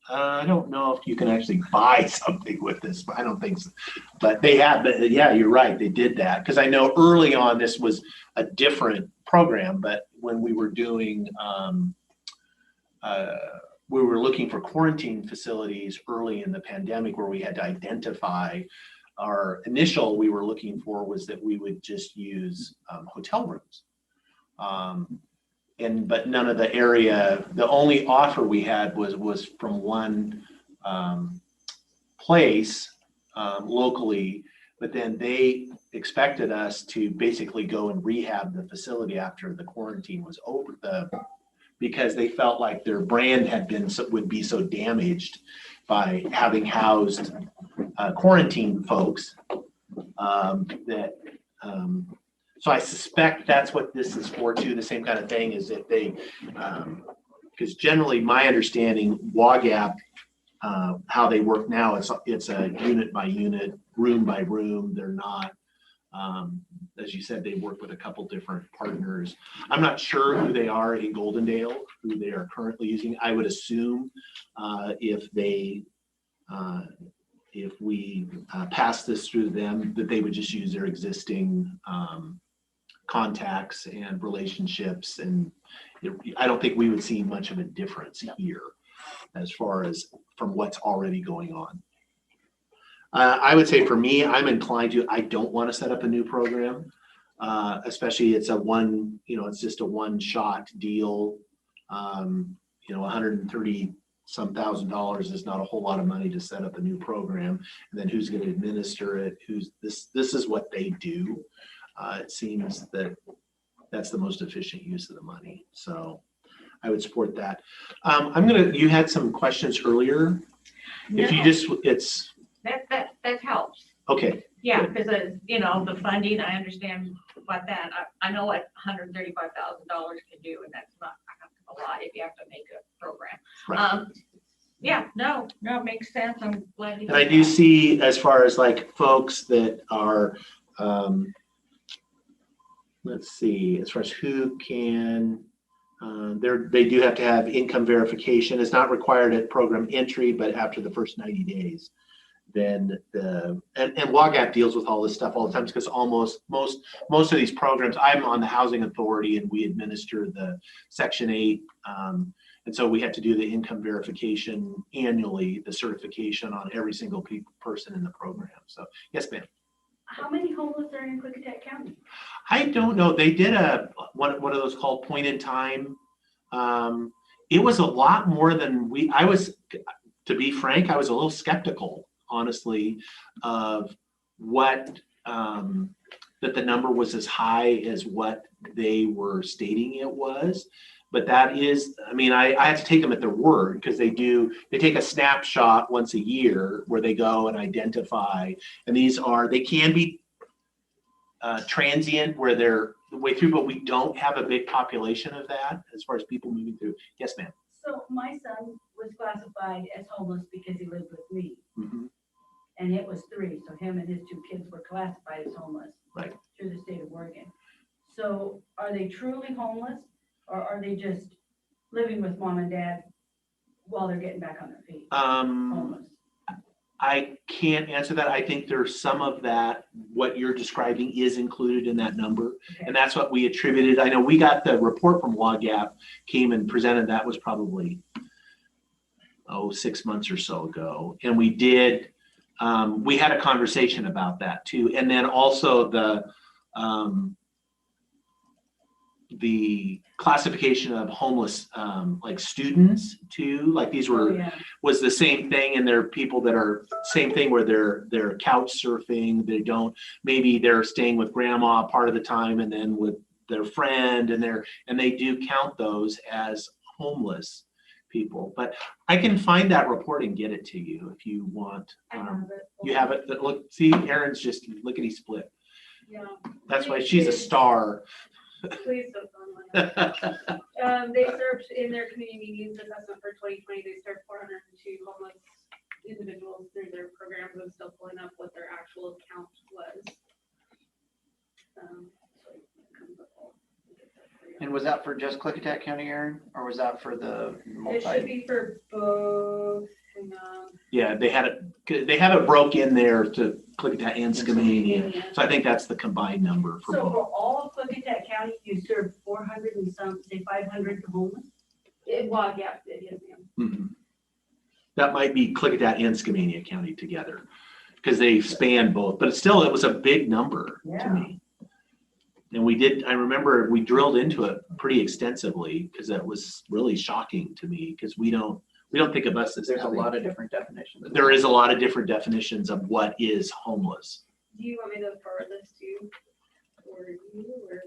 I don't know if you can actually buy something with this, but I don't think so. But they have, yeah, you're right, they did that. Because I know early on this was a different program, but when we were doing we were looking for quarantine facilities early in the pandemic where we had to identify we were looking for was that we would just use hotel rooms. but none of the area, the only offer we had was from one place locally, but then they expected us to basically go and rehab the facility after the quarantine was over, because they felt like their brand would be so damaged by having housed quarantine folks so I suspect that's what this is for too. The same kind of thing is that they, because generally my understanding, WAGAP, how they work now, it's a unit by unit, room by room. They're not, as you said, they work with a couple different partners. I'm not sure who they are in Goldendale, who they are currently using. I would assume if we pass this through them, that they would just use their existing contacts and relationships. And I don't think we would see much of a difference here as far as from what's already going on. I would say for me, I'm inclined to, I don't want to set up a new program, especially it's it's just a one-shot deal. $130 some $1,000 is not a whole lot of money to set up a new program. And then who's going to administer it? This is what they do. It seems that that's the most efficient use of the money. So I would support that. You had some questions earlier. No. If you just, That helps. Okay. Yeah, because the funding, I understand what I know what $135,000 can do, and that's not a lot if you have to make a program. Right. It makes sense. I'm glad you. And I do see, as far as like folks that are, let's see, as far as who can, they do have to have income verification. It's not required at program entry, but after the first 90 days. Then and WAGAP deals with all this stuff all the time, because most of these programs, I'm on the housing authority and we administer the Section 8. And so we have to do the income verification annually, the certification on every single person in the program. So yes, ma'am. How many homeless are in Klickitat County? I don't know. They did one of those called point in time. It was a lot more than to be frank, I was a little skeptical, honestly, of what that the number was as high as what they were stating it was. But that is, I have to take them at their word, because they take a snapshot once a year where they go and identify, and they can be transient where they're the way through, but we don't have a big population of that as far as people moving through. Yes, ma'am. So my son was classified as homeless because he lived with me. Mm-hmm. And it was 3. So him and his 2 kids were classified as homeless through the state of Oregon. So are they truly homeless, or are they just living with mom and dad while they're getting back on their feet? Homeless. I can't answer that. I think there's some of that, what you're describing is included in that number. Okay. And that's what we attributed. I know we got the report from WAGAP, came and presented, that was probably 6 months or so ago. And we did, we had a conversation about that too. And then also the classification of homeless, like students too, like these was the same thing. And there are people that are same thing where they're couch surfing. Maybe they're staying with grandma part of the time and then with their friend, and they do count those as homeless people. But I can find that report and get it to you if you want. You have it. Look, see, Erin's just lickety split. Yeah. That's why she's a star. Please don't They served in their community needs assessment for 2020. They served 402 homeless individuals through their programs. I'm still pulling up what their actual count was. And was that for just Klickitat County, Erin, or was that for the multi? It should be for both. Hang on. Yeah, they have it broke in there to Klickitat and Skamania. So I think that's the combined number for So both. for all of Klickitat County, you served 400 and some, say 500 homeless? Well, yeah, it is. Mm-hmm. That might be Klickitat and Skamania County together, because they span both. But it was a big number to me. And we did, I remember we drilled into it pretty extensively because that was really shocking to me because we don't think of us as There's a having- lot of different definitions. There is a lot of different definitions of what is homeless. Do you want me to forward this to you? Or you, or?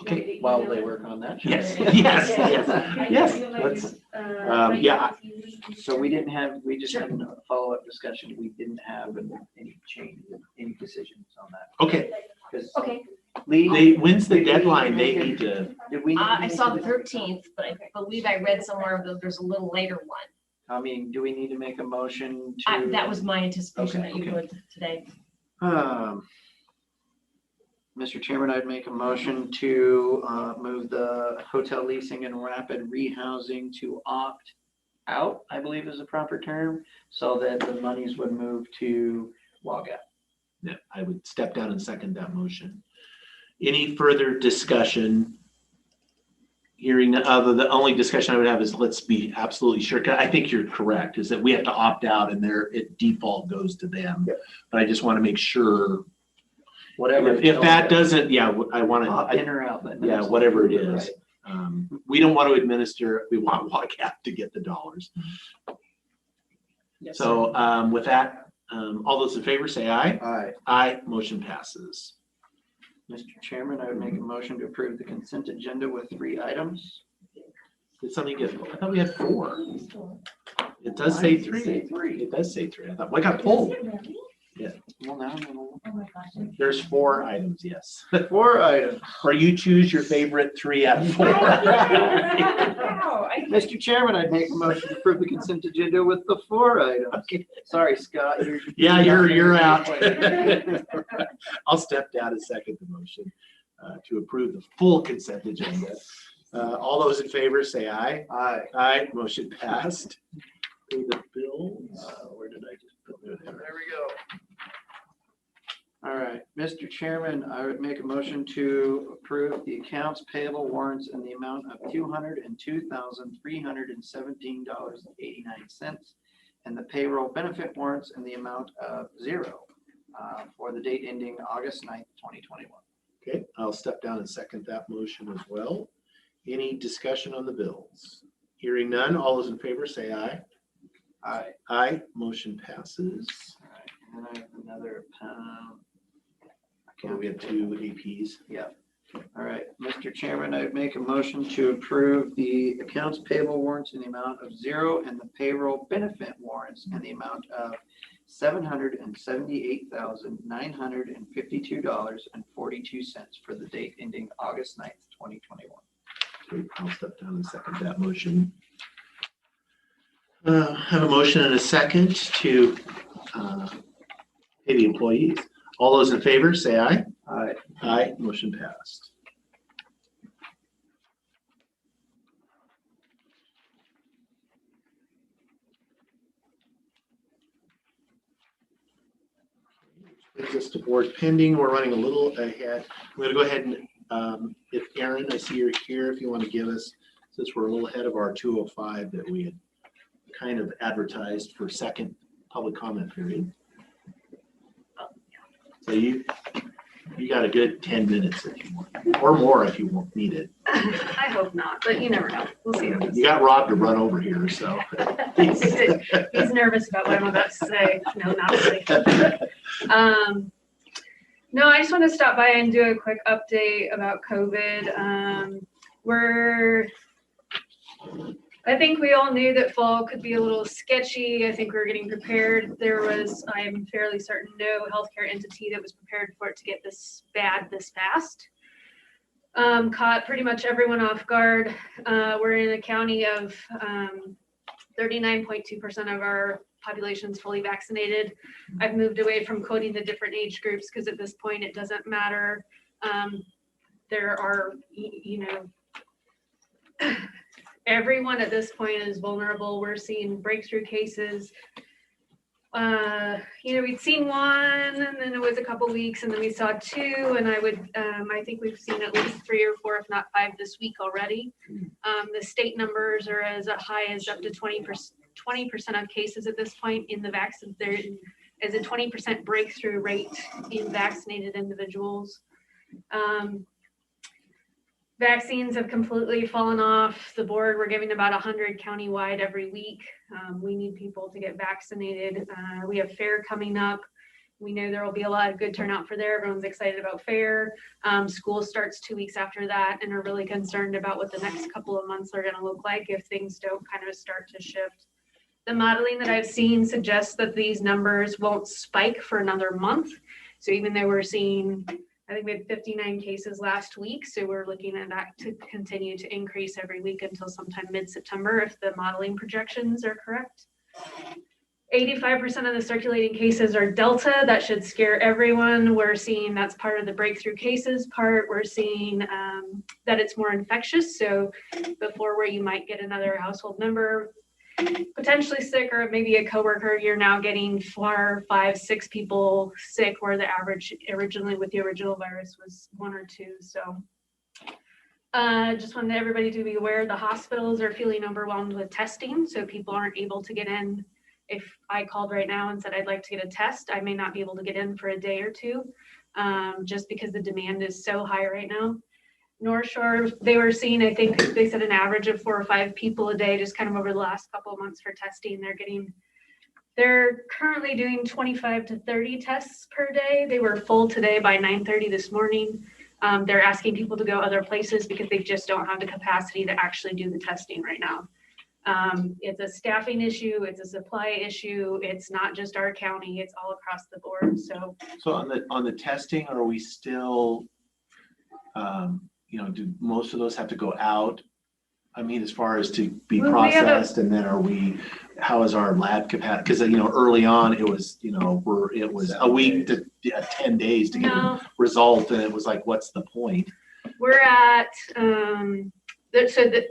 Okay. While they work on that. Yes, sure. yes, I yes, can yes. feel like Let's, it's, yeah. So we just had a follow-up discussion. We didn't have any change, any decisions on that. Okay. 'Cause Okay, Lee, When's the deadline? They need to, did we? I saw the 13th, but I believe I read somewhere that there's a little later one. I mean, do we need to make a motion to? That was my anticipation Okay, that you okay. would today. Mr. Chairman, I'd make a motion to move the hotel leasing and rapid rehousing to opt out, I believe is the proper term, so that the monies would move to WAGA. yeah, I would step down and second that motion. Any further discussion? Hearing the only discussion I would have is let's be absolutely sure. 'Cause I think you're correct, is that we have to opt out and it default goes to them. Yep. But I just want to make sure, Whatever. if that doesn't, yeah, I want Opt to, in or out, but. yeah, whatever it is. Right. We don't want to administer, we want WAGA to get the dollars. Yes, So with that, all those in favor say aye. Aye. Aye, motion passes. Mr. Chairman, I would make a motion to approve the consent agenda with 3 items. Did something get, I thought we had 4. It does say 3. Three. It does say 3. I thought, well, I got pulled. Well, now I'm gonna. Oh my gosh. There's 4 items, yes. 4 items. Or you choose your favorite 3 out of 4. Mr. Chairman, I'd make a motion to approve the consent agenda with the 4 items. Sorry, Scott. Yeah, you're out. I'll step down and second the motion to approve the full consent agenda. All those in favor say aye. Aye. Aye, motion passed. Pay the bills. Where did I just put it? There we go. All right, Mr. Chairman, I would make a motion to approve the accounts payable warrants in the amount of $202,317.89 and the payroll benefit warrants in the amount of 0 for the date ending August 9th, 2021. Okay, I'll step down and second that motion as well. Any discussion on the bills? Hearing none, all those in favor say aye. Aye. Aye, motion passes. All right, and then I have another. Okay, we have 2 APs. Yeah. All right, Mr. Chairman, I'd make a motion to approve the accounts payable warrants in the amount of 0 and the payroll benefit warrants in the amount of $778,952.42 for the date ending August 9th, 2021. Okay, I'll step down and second that motion. Have a motion and a second to pay the employees. All those in favor, say aye. Aye. Aye, motion passed. Brings us to board pending. We're running a little ahead. I'm going to go ahead and, if Aaron, I see you're here, if you want to give us, since we're a little ahead of our 2:05 that we had kind of advertised for second public comment period. So you got a good 10 minutes if you want, or more if you won't need it. I hope not, but you never know. We'll see. You got Rob to run over here, so. He's nervous about what I'm about to say. No, not really. No, I just want to stop by and do a quick update about COVID. I think we all knew that fall could be a little sketchy. I think we were getting prepared. There was, I'm fairly certain, no healthcare entity that was prepared for it to get this bad this fast. Caught pretty much everyone off guard. We're in a county of 39.2% of our population is fully vaccinated. I've moved away from quoting the different age groups because at this point it doesn't matter. There are, everyone at this point is vulnerable. We're seeing breakthrough cases. We'd seen one and then it was a couple weeks and then we saw 2 and I think we've seen at least 3 or 4, if not 5 this week already. The state numbers are as high as up to 20% of cases at this point in the vaccine. There is a 20% breakthrough rate in vaccinated individuals. Vaccines have completely fallen off the board. We're giving about 100 countywide every week. We need people to get vaccinated. We have fair coming up. We know there will be a lot of good turnout for there. Everyone's excited about fair. School starts 2 weeks after that, and are really concerned about what the next couple of months are going to look like if things don't kind of start to shift. The modeling that I've seen suggests that these numbers won't spike for another month. So even though we're seeing, I think we had 59 cases last week, so we're looking at that to continue to increase every week until sometime mid-September if the modeling projections are correct. 85% of the circulating cases are Delta. That should scare everyone. We're seeing that's part of the breakthrough cases part. We're seeing that it's more infectious. So before where you might get another household member potentially sick, or maybe a coworker, you're now getting 4, 5, 6 people sick, where the average originally with the original virus was 1 or 2. So just wanted everybody to be aware the hospitals are feeling overwhelmed with testing. So people aren't able to get in. If I called right now and said I'd like to get a test, I may not be able to get in for a day or 2, just because the demand is so high right now. North Shore, they were seeing, I think they said an average of 4 or 5 people a day, just kind of over the last couple of months for testing. They're currently doing 25 to 30 tests per day. They were full today by 9:30 this morning. They're asking people to go other places because they just don't have the capacity to actually do the testing right now. It's a staffing issue, it's a supply issue. It's not just our county, it's all across the board. So on the testing, are we still, do most of those have to go out? I mean, as far as to be processed, and then how is our lab capacity? Because, early on it was, it was a week to 10 days to get a result. And it was like, what's the point? We're at,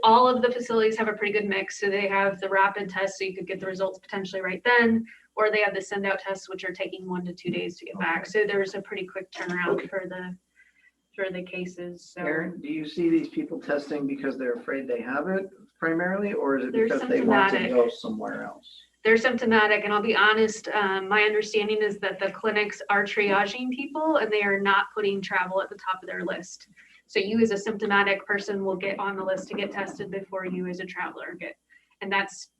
all of the facilities have a pretty good mix. So they have the rapid test, so you could get the results potentially right then, or they have the send out tests, which are taking 1 to 2 days to get back. So there's a pretty quick turnaround for the cases. So Aaron, do you see these people testing because they're afraid they have it primarily, or is it They're because they want to symptomatic. go somewhere else? They're symptomatic, and I'll be honest, my understanding is that the clinics are triaging people and they are not putting travel at the top of their list. So you as a symptomatic person will get on the list to get tested before you as a traveler get. And that's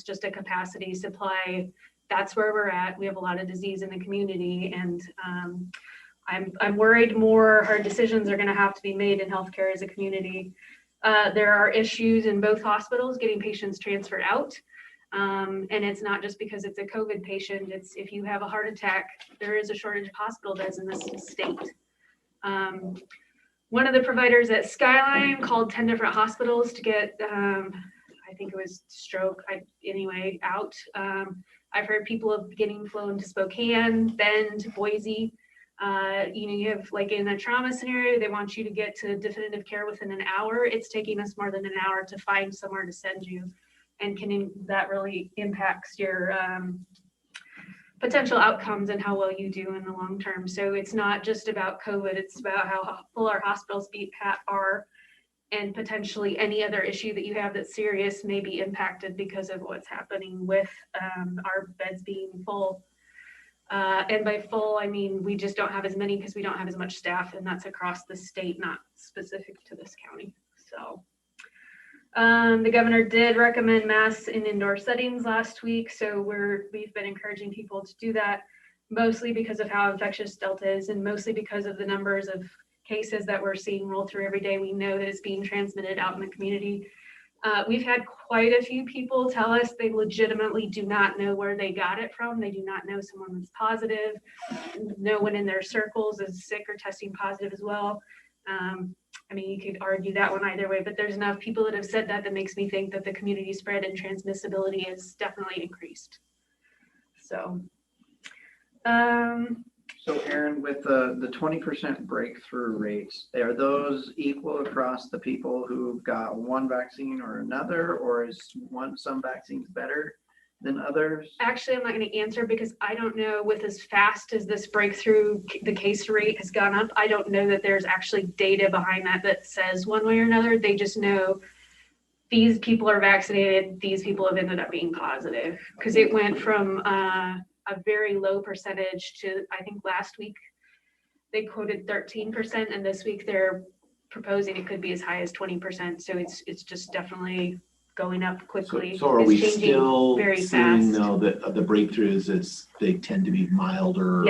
just a capacity supply. That's where we're at. We have a lot of disease in the community, and I'm worried more hard decisions are going to have to be made in healthcare as a community. There are issues in both hospitals getting patients transferred out. And it's not just because it's a COVID patient. It's if you have a heart attack, there is a shortage of hospital beds in this state. One of the providers at Skyline called 10 different hospitals to get, I think it was stroke, out. I've heard people of getting flown to Spokane, Bend, Boise. You have, like, in a trauma scenario, they want you to get to definitive care within an hour. It's taking us more than an hour to find somewhere to send you. And that really impacts your potential outcomes and how well you do in the long term. So it's not just about COVID, it's about how full our hospitals are, and potentially any other issue that you have that's serious may be impacted because of what's happening with our beds being full. And by full, I mean, we just don't have as many because we don't have as much staff, and that's across the state, not specific to this county. So the governor did recommend masks in indoor settings last week. So we've been encouraging people to do that, mostly because of how infectious Delta is, and mostly because of the numbers of cases that we're seeing roll through every day. We know that it's being transmitted out in the community. We've had quite a few people tell us they legitimately do not know where they got it from. They do not know someone that's positive. No one in their circles is sick or testing positive as well. I mean, you could argue that one either way, but there's enough people that have said that makes me think that the community spread and transmissibility is definitely increased. So, So Aaron, with the 20% breakthrough rates, are those equal across the people who've got one vaccine or another, or is some vaccines better than others? Actually, I'm not going to answer because I don't know, with as fast as this breakthrough, the case rate has gone up. I don't know that there's actually data behind that says one way or another. They just know these people are vaccinated, these people have ended up being positive, because it went from a very low percentage to, I think last week they quoted 13%, and this week they're proposing it could be as high as 20%. So it's just definitely going up quickly. So are It's we changing still very seeing fast. though that of the breakthroughs is they tend to be milder?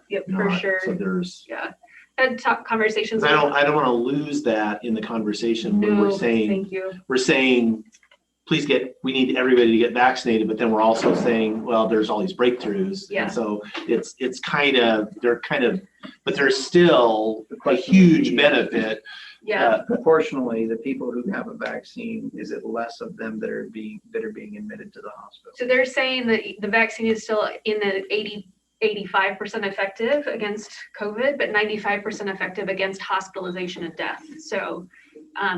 Yep, for not- sure. So there's, Yeah. Had top conversations. 'cause I don't want to lose that in the conversation when we're No, saying, thank you. we need everybody to get vaccinated, but then we're also saying, well, there's all these breakthroughs. Yeah. And so it's kind of, but there's still The a question would huge be, benefit. Yeah. Proportionally, the people who have a vaccine, is it less of them that are being admitted to the hospital? So they're saying that the vaccine is still in the 85% effective against COVID, but 95% effective against hospitalization and death. So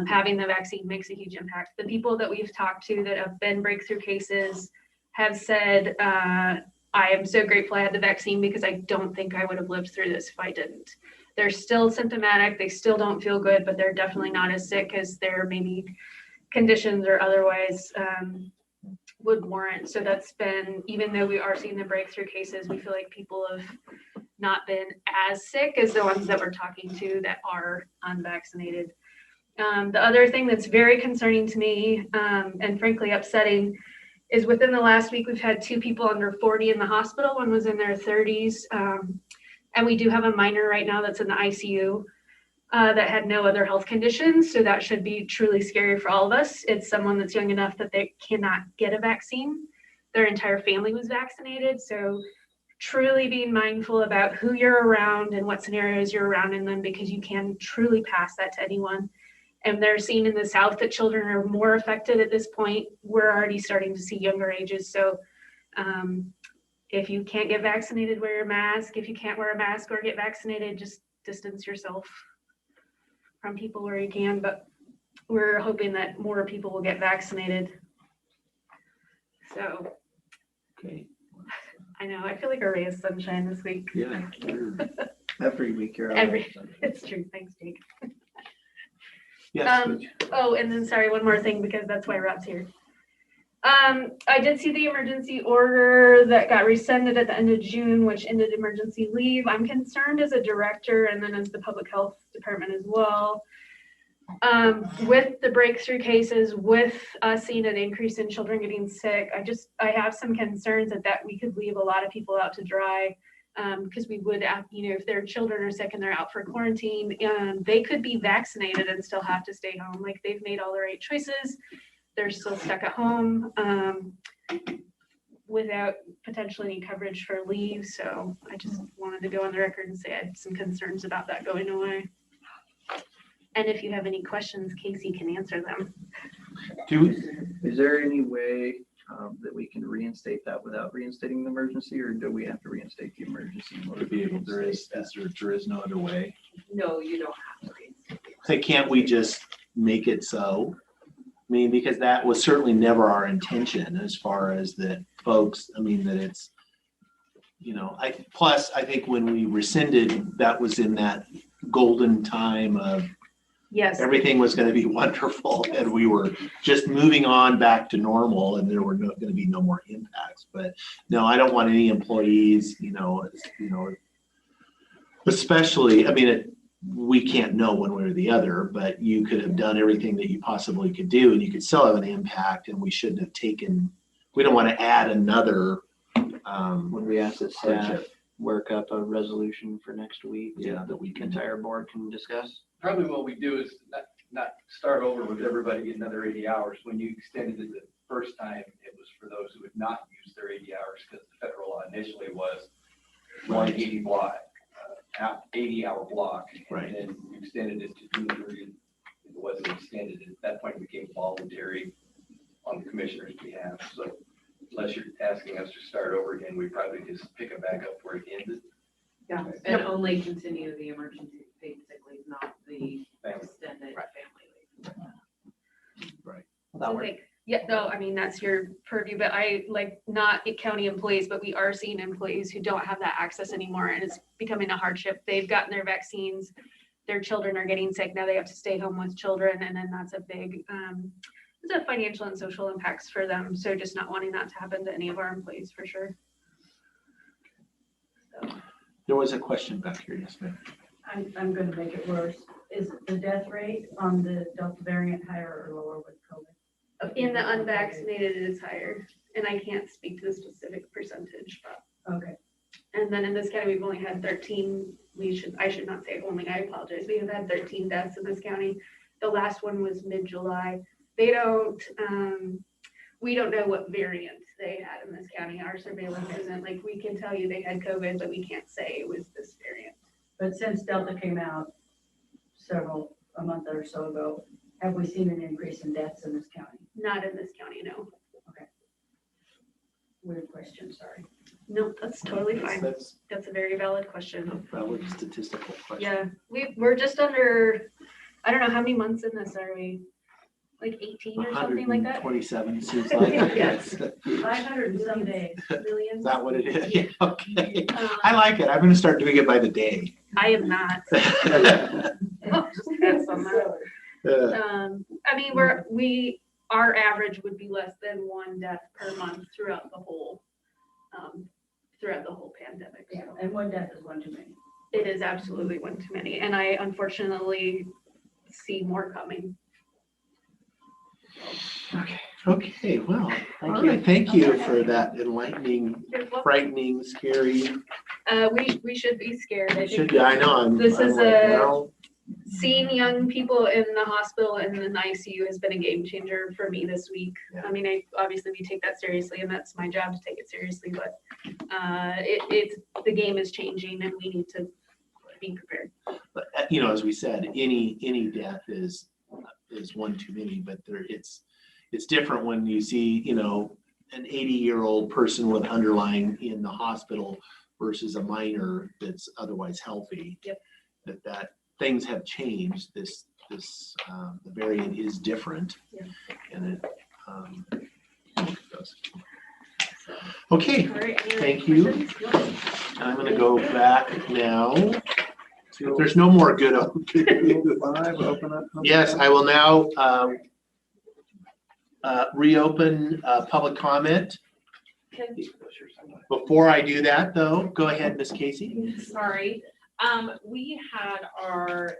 having the vaccine makes a huge impact. The people that we've talked to that have been breakthrough cases have said, I am so grateful I had the vaccine because I don't think I would have lived through this if I didn't. They're still symptomatic. They still don't feel good, but they're definitely not as sick as their maybe conditions or otherwise would warrant. So that's been, even though we are seeing the breakthrough cases, we feel like people have not been as sick as the ones that we're talking to that are unvaccinated. The other thing that's very concerning to me and frankly upsetting is within the last week, we've had 2 people under 40 in the hospital. One was in their 30s. And we do have a minor right now that's in the ICU that had no other health conditions. So that should be truly scary for all of us. It's someone that's young enough that they cannot get a vaccine. Their entire family was vaccinated. So truly being mindful about who you're around and what scenarios you're around in them, because you can truly pass that to anyone. And they're seeing in the South that children are more affected at this point. We're already starting to see younger ages. So if you can't get vaccinated, wear a mask. If you can't wear a mask or get vaccinated, just distance yourself from people where you can. But we're hoping that more people will get vaccinated. So Okay. I know, I feel like a ray of sunshine this week. Yeah. Every week you're It's true. Thanks, Jake. Yes. Oh, and then sorry, one more thing, because that's why Rob's here. I did see the emergency order that got rescinded at the end of June, which ended emergency leave. I'm concerned as a director and then as the public health department as well. With the breakthrough cases, with us seeing an increase in children getting sick, I have some concerns that we could leave a lot of people out to dry. Because we would, if their children are sick and they're out for quarantine, they could be vaccinated and still have to stay home. Like, they've made all the right choices. They're still stuck at home without potentially any coverage for leave. So I just wanted to go on the record and say I had some concerns about that going away. And if you have any questions, Casey can answer them. Is there any way that we can reinstate that without reinstating the emergency, or do we have to reinstate the emergency in order to be able to There is no other way. No, you don't have to. Say, can't we just make it so? I mean, because that was certainly never our intention as far as that folks, that it's, I think when we rescinded, that was in that golden time of Yes. everything was going to be wonderful and we were just moving on back to normal and there were going to be no more impacts. But no, I don't want any employees, especially, we can't know one way or the other, but you could have done everything that you possibly could do and you could still have an impact, and we shouldn't have we don't want to add another. When we ask that staff hardship. work up a resolution for next week, Yeah, that we can. entire board can discuss. Probably what we do is not start over with everybody getting another 80 hours. When you extended it the first time, it was for those who had not used their 80 hours, because the federal law initially was one 80-hour block. Right. And then you extended it to June 30th. It wasn't extended. At that point, it became voluntary on the commissioner's behalf. So unless you're asking us to start over again, we probably just pick it back up where it ended. Yeah, and only continue the emergency paid sick leave, not the extended family leave. Right. That works. That's your purview, but not county employees, but we are seeing employees who don't have that access anymore, and it's becoming a hardship. They've gotten their vaccines, their children are getting sick, now they have to stay home with children, and then that's a big, it's a financial and social impacts for them. So just not wanting that to happen to any of our employees for sure. So. There was a question back here, yes, ma'am. I'm gonna make it worse. Is the death rate on the Delta variant higher or lower with COVID? In the unvaccinated, it is higher, and I can't speak to the specific percentage, but. Okay. And then in this county, we've only had 13, I should not say only, I apologize. We have had 13 deaths in this county. The last one was mid-July. We don't know what variant they had in this county. Our surveillance isn't, like, we can tell you they had COVID, but we can't say it was this variant. But since Delta came out a month or so ago, have we seen an increase in deaths in this county? Not in this county, no. Okay. Weird question, sorry. No, that's totally fine. That's That's a very valid question. a valid statistical question. Yeah, we're just under, I don't know, how many months in this are we? Like 18 or something like that? 127 seems like. Yes. 500 and some days. Millions. Is that what it is? Yeah, okay. I like it. I'm gonna start doing it by the day. I am not. Just pass on that. I mean, our average would be less than one death per month throughout the whole pandemic. Yeah, and one death is one too many. It is absolutely one too many, and I unfortunately see more coming. Okay, well, all right, thank you for that enlightening, frightening, scary. We should be scared. I Should think be, I know, this I'm is like, well, seeing young people in the hospital and in the ICU has been a game changer for me this week. Yeah. I mean, obviously we take that seriously, and that's my job to take it seriously, but the game is changing, and we need to be prepared. but, you know, as we said, any death is one too many, but it's different when you see, you know, an 80-year-old person with underlying in the hospital versus a minor that's otherwise healthy. Yep. That things have changed. The variant is different. Yeah. And it does. Okay, All right, any other thank you. questions? No. I'm gonna go back now. If there's no more good. Open up. Yes, I will now reopen public comment. Before I do that, though, go ahead, Miss Casey. Sorry. We had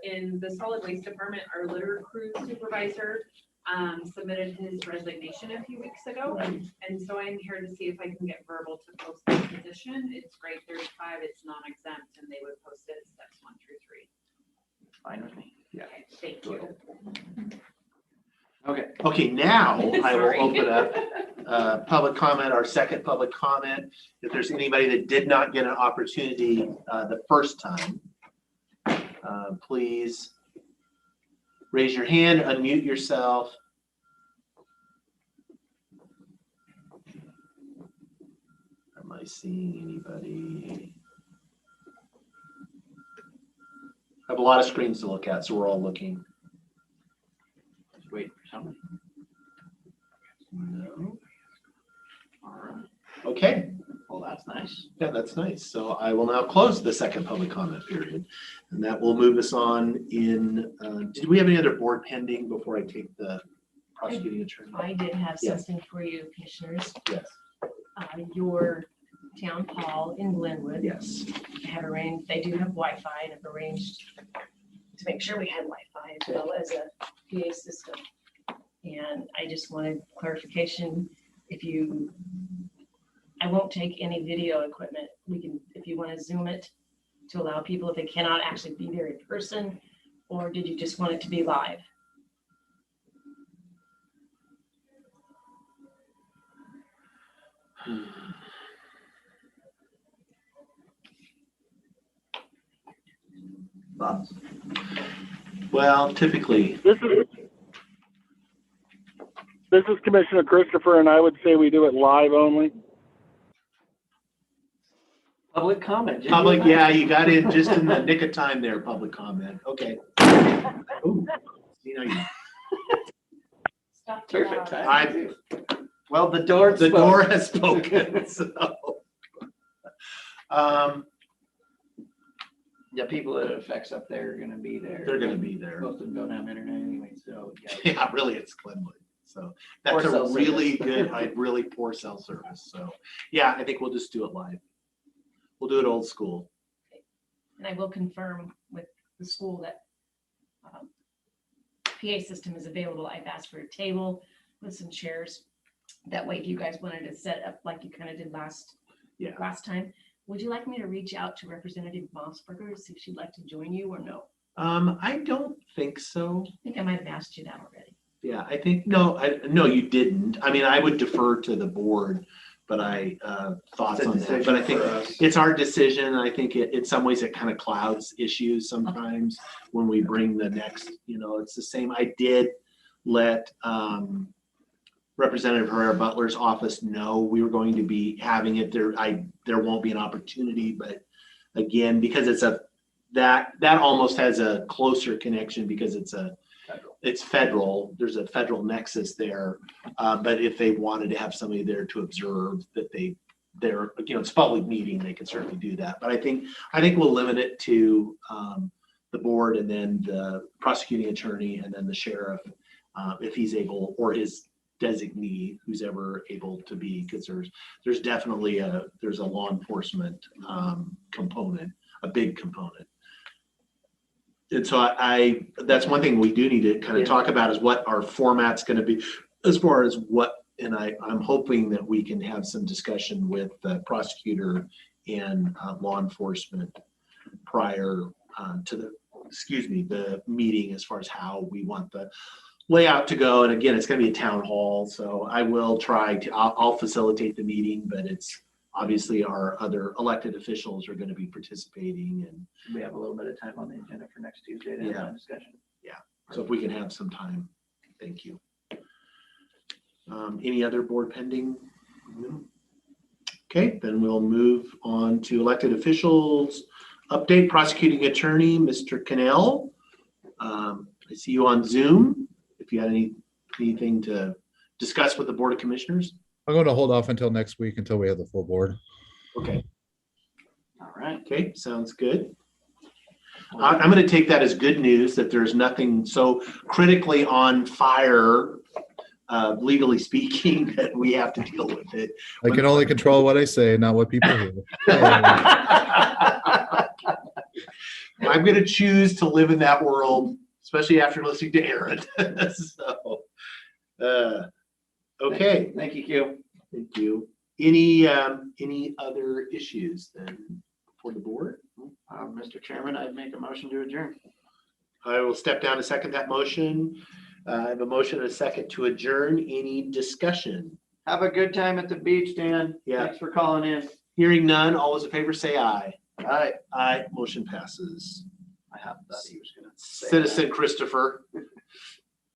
in the solid waste department, our litter crew supervisor submitted his resignation a few weeks ago. And so I'm here to see if I can get verbal to post this position. It's grade 35, it's non-exempt, and they would post it steps 1 through 3. Fine with me. Yeah. Thank you. Okay. Okay, now I will Sorry. open up public comment, our second public comment. If there's anybody that did not get an opportunity the first time, please raise your hand, unmute yourself. Am I seeing anybody? I have a lot of screens to look at, so we're all looking. Just waiting for someone. No. All right. Okay. Well, that's nice. Yeah, that's nice. So I will now close the second public comment period. And that will move us on in, did we have any other board pending before I take the prosecuting attorney? I did have Yes. something for you, commissioners. Yes. Your town hall in Glenwood. Yes. Have arranged, they do have Wi-Fi, and have arranged to make sure we had Wi-Fi as well as a PA system. And I just wanted clarification, I won't take any video equipment. We can, if you want to Zoom it to allow people if they cannot actually be there in person, or did you just want it to be live? Well, typically, This is Commissioner Christopher, and I would say we do it live only. Public comment. public, yeah, you got in just in the nick of time there, public comment. Okay. Ooh, you know, Stop. Perfect time. Well, the door has spoken, so. The people that it affects up there are gonna be there. They're gonna be there. Most of them don't have internet anyway, so. Yeah, really, it's Glenwood. So Poor that's a cell really service. good, really poor cell service. So, yeah, I think we'll just do it live. We'll do it old school. And I will confirm with the school that PA system is available. I've asked for a table with some chairs. That way, if you guys wanted to set it up like you kind of did last time, would you like me to reach out to Representative Mossberger to see if she'd like to join you or no? I don't think so. I think I might have asked you that already. Yeah, I think, no, no, you didn't. I mean, I would defer to the board, but thoughts on that. But I think it's our decision. I think in some ways it kind of clouds issues sometimes when we bring the next, it's the same. I did let Representative Herrera Butler's office know we were going to be having it there. There won't be an opportunity, but again, because it's that almost has a closer connection because it's federal. There's a federal nexus there. But if they wanted to have somebody there to observe that it's a public meeting, they can certainly do that. But I think we'll limit it to the board and then the prosecuting attorney and then the sheriff, if he's able, or his designee, who's ever able to be, because there's definitely there's a law enforcement component, a big component. And so that's one thing we do need to kind of talk about is what our format's going to be as far as and I'm hoping that we can have some discussion with the prosecutor and law enforcement prior to the meeting as far as how we want the layout to go. And again, it's going to be a town hall, so I will I'll facilitate the meeting, but it's obviously our other elected officials are going to be participating. And we have a little bit of time on the agenda for next Tuesday to have that discussion. Yeah, so if we can have some time, thank you. Any other board pending? No? Okay, then we'll move on to elected officials. Update, prosecuting attorney, Mr. Cannell. I see you on Zoom. If you had anything to discuss with the Board of Commissioners. I'm going to hold off until next week until we have the full board. Okay. All right. Okay, sounds good. I'm going to take that as good news that there's nothing so critically on fire, legally speaking, that we have to deal with it. I can only control what I say, not what people hear. I'm going to choose to live in that world, especially after listening to Aaron. So, okay. Thank you, Q. Thank you. Any other issues then for the board? Mr. Chairman, I'd make a motion to adjourn. I will step down to second that motion. I have a motion and a second to adjourn. Any discussion? Have a good time at the beach, Dan. Yeah. Thanks for calling in. Hearing none, all those in favor say aye. Aye. Aye. Motion passes. I thought he was going to say Citizen Christopher.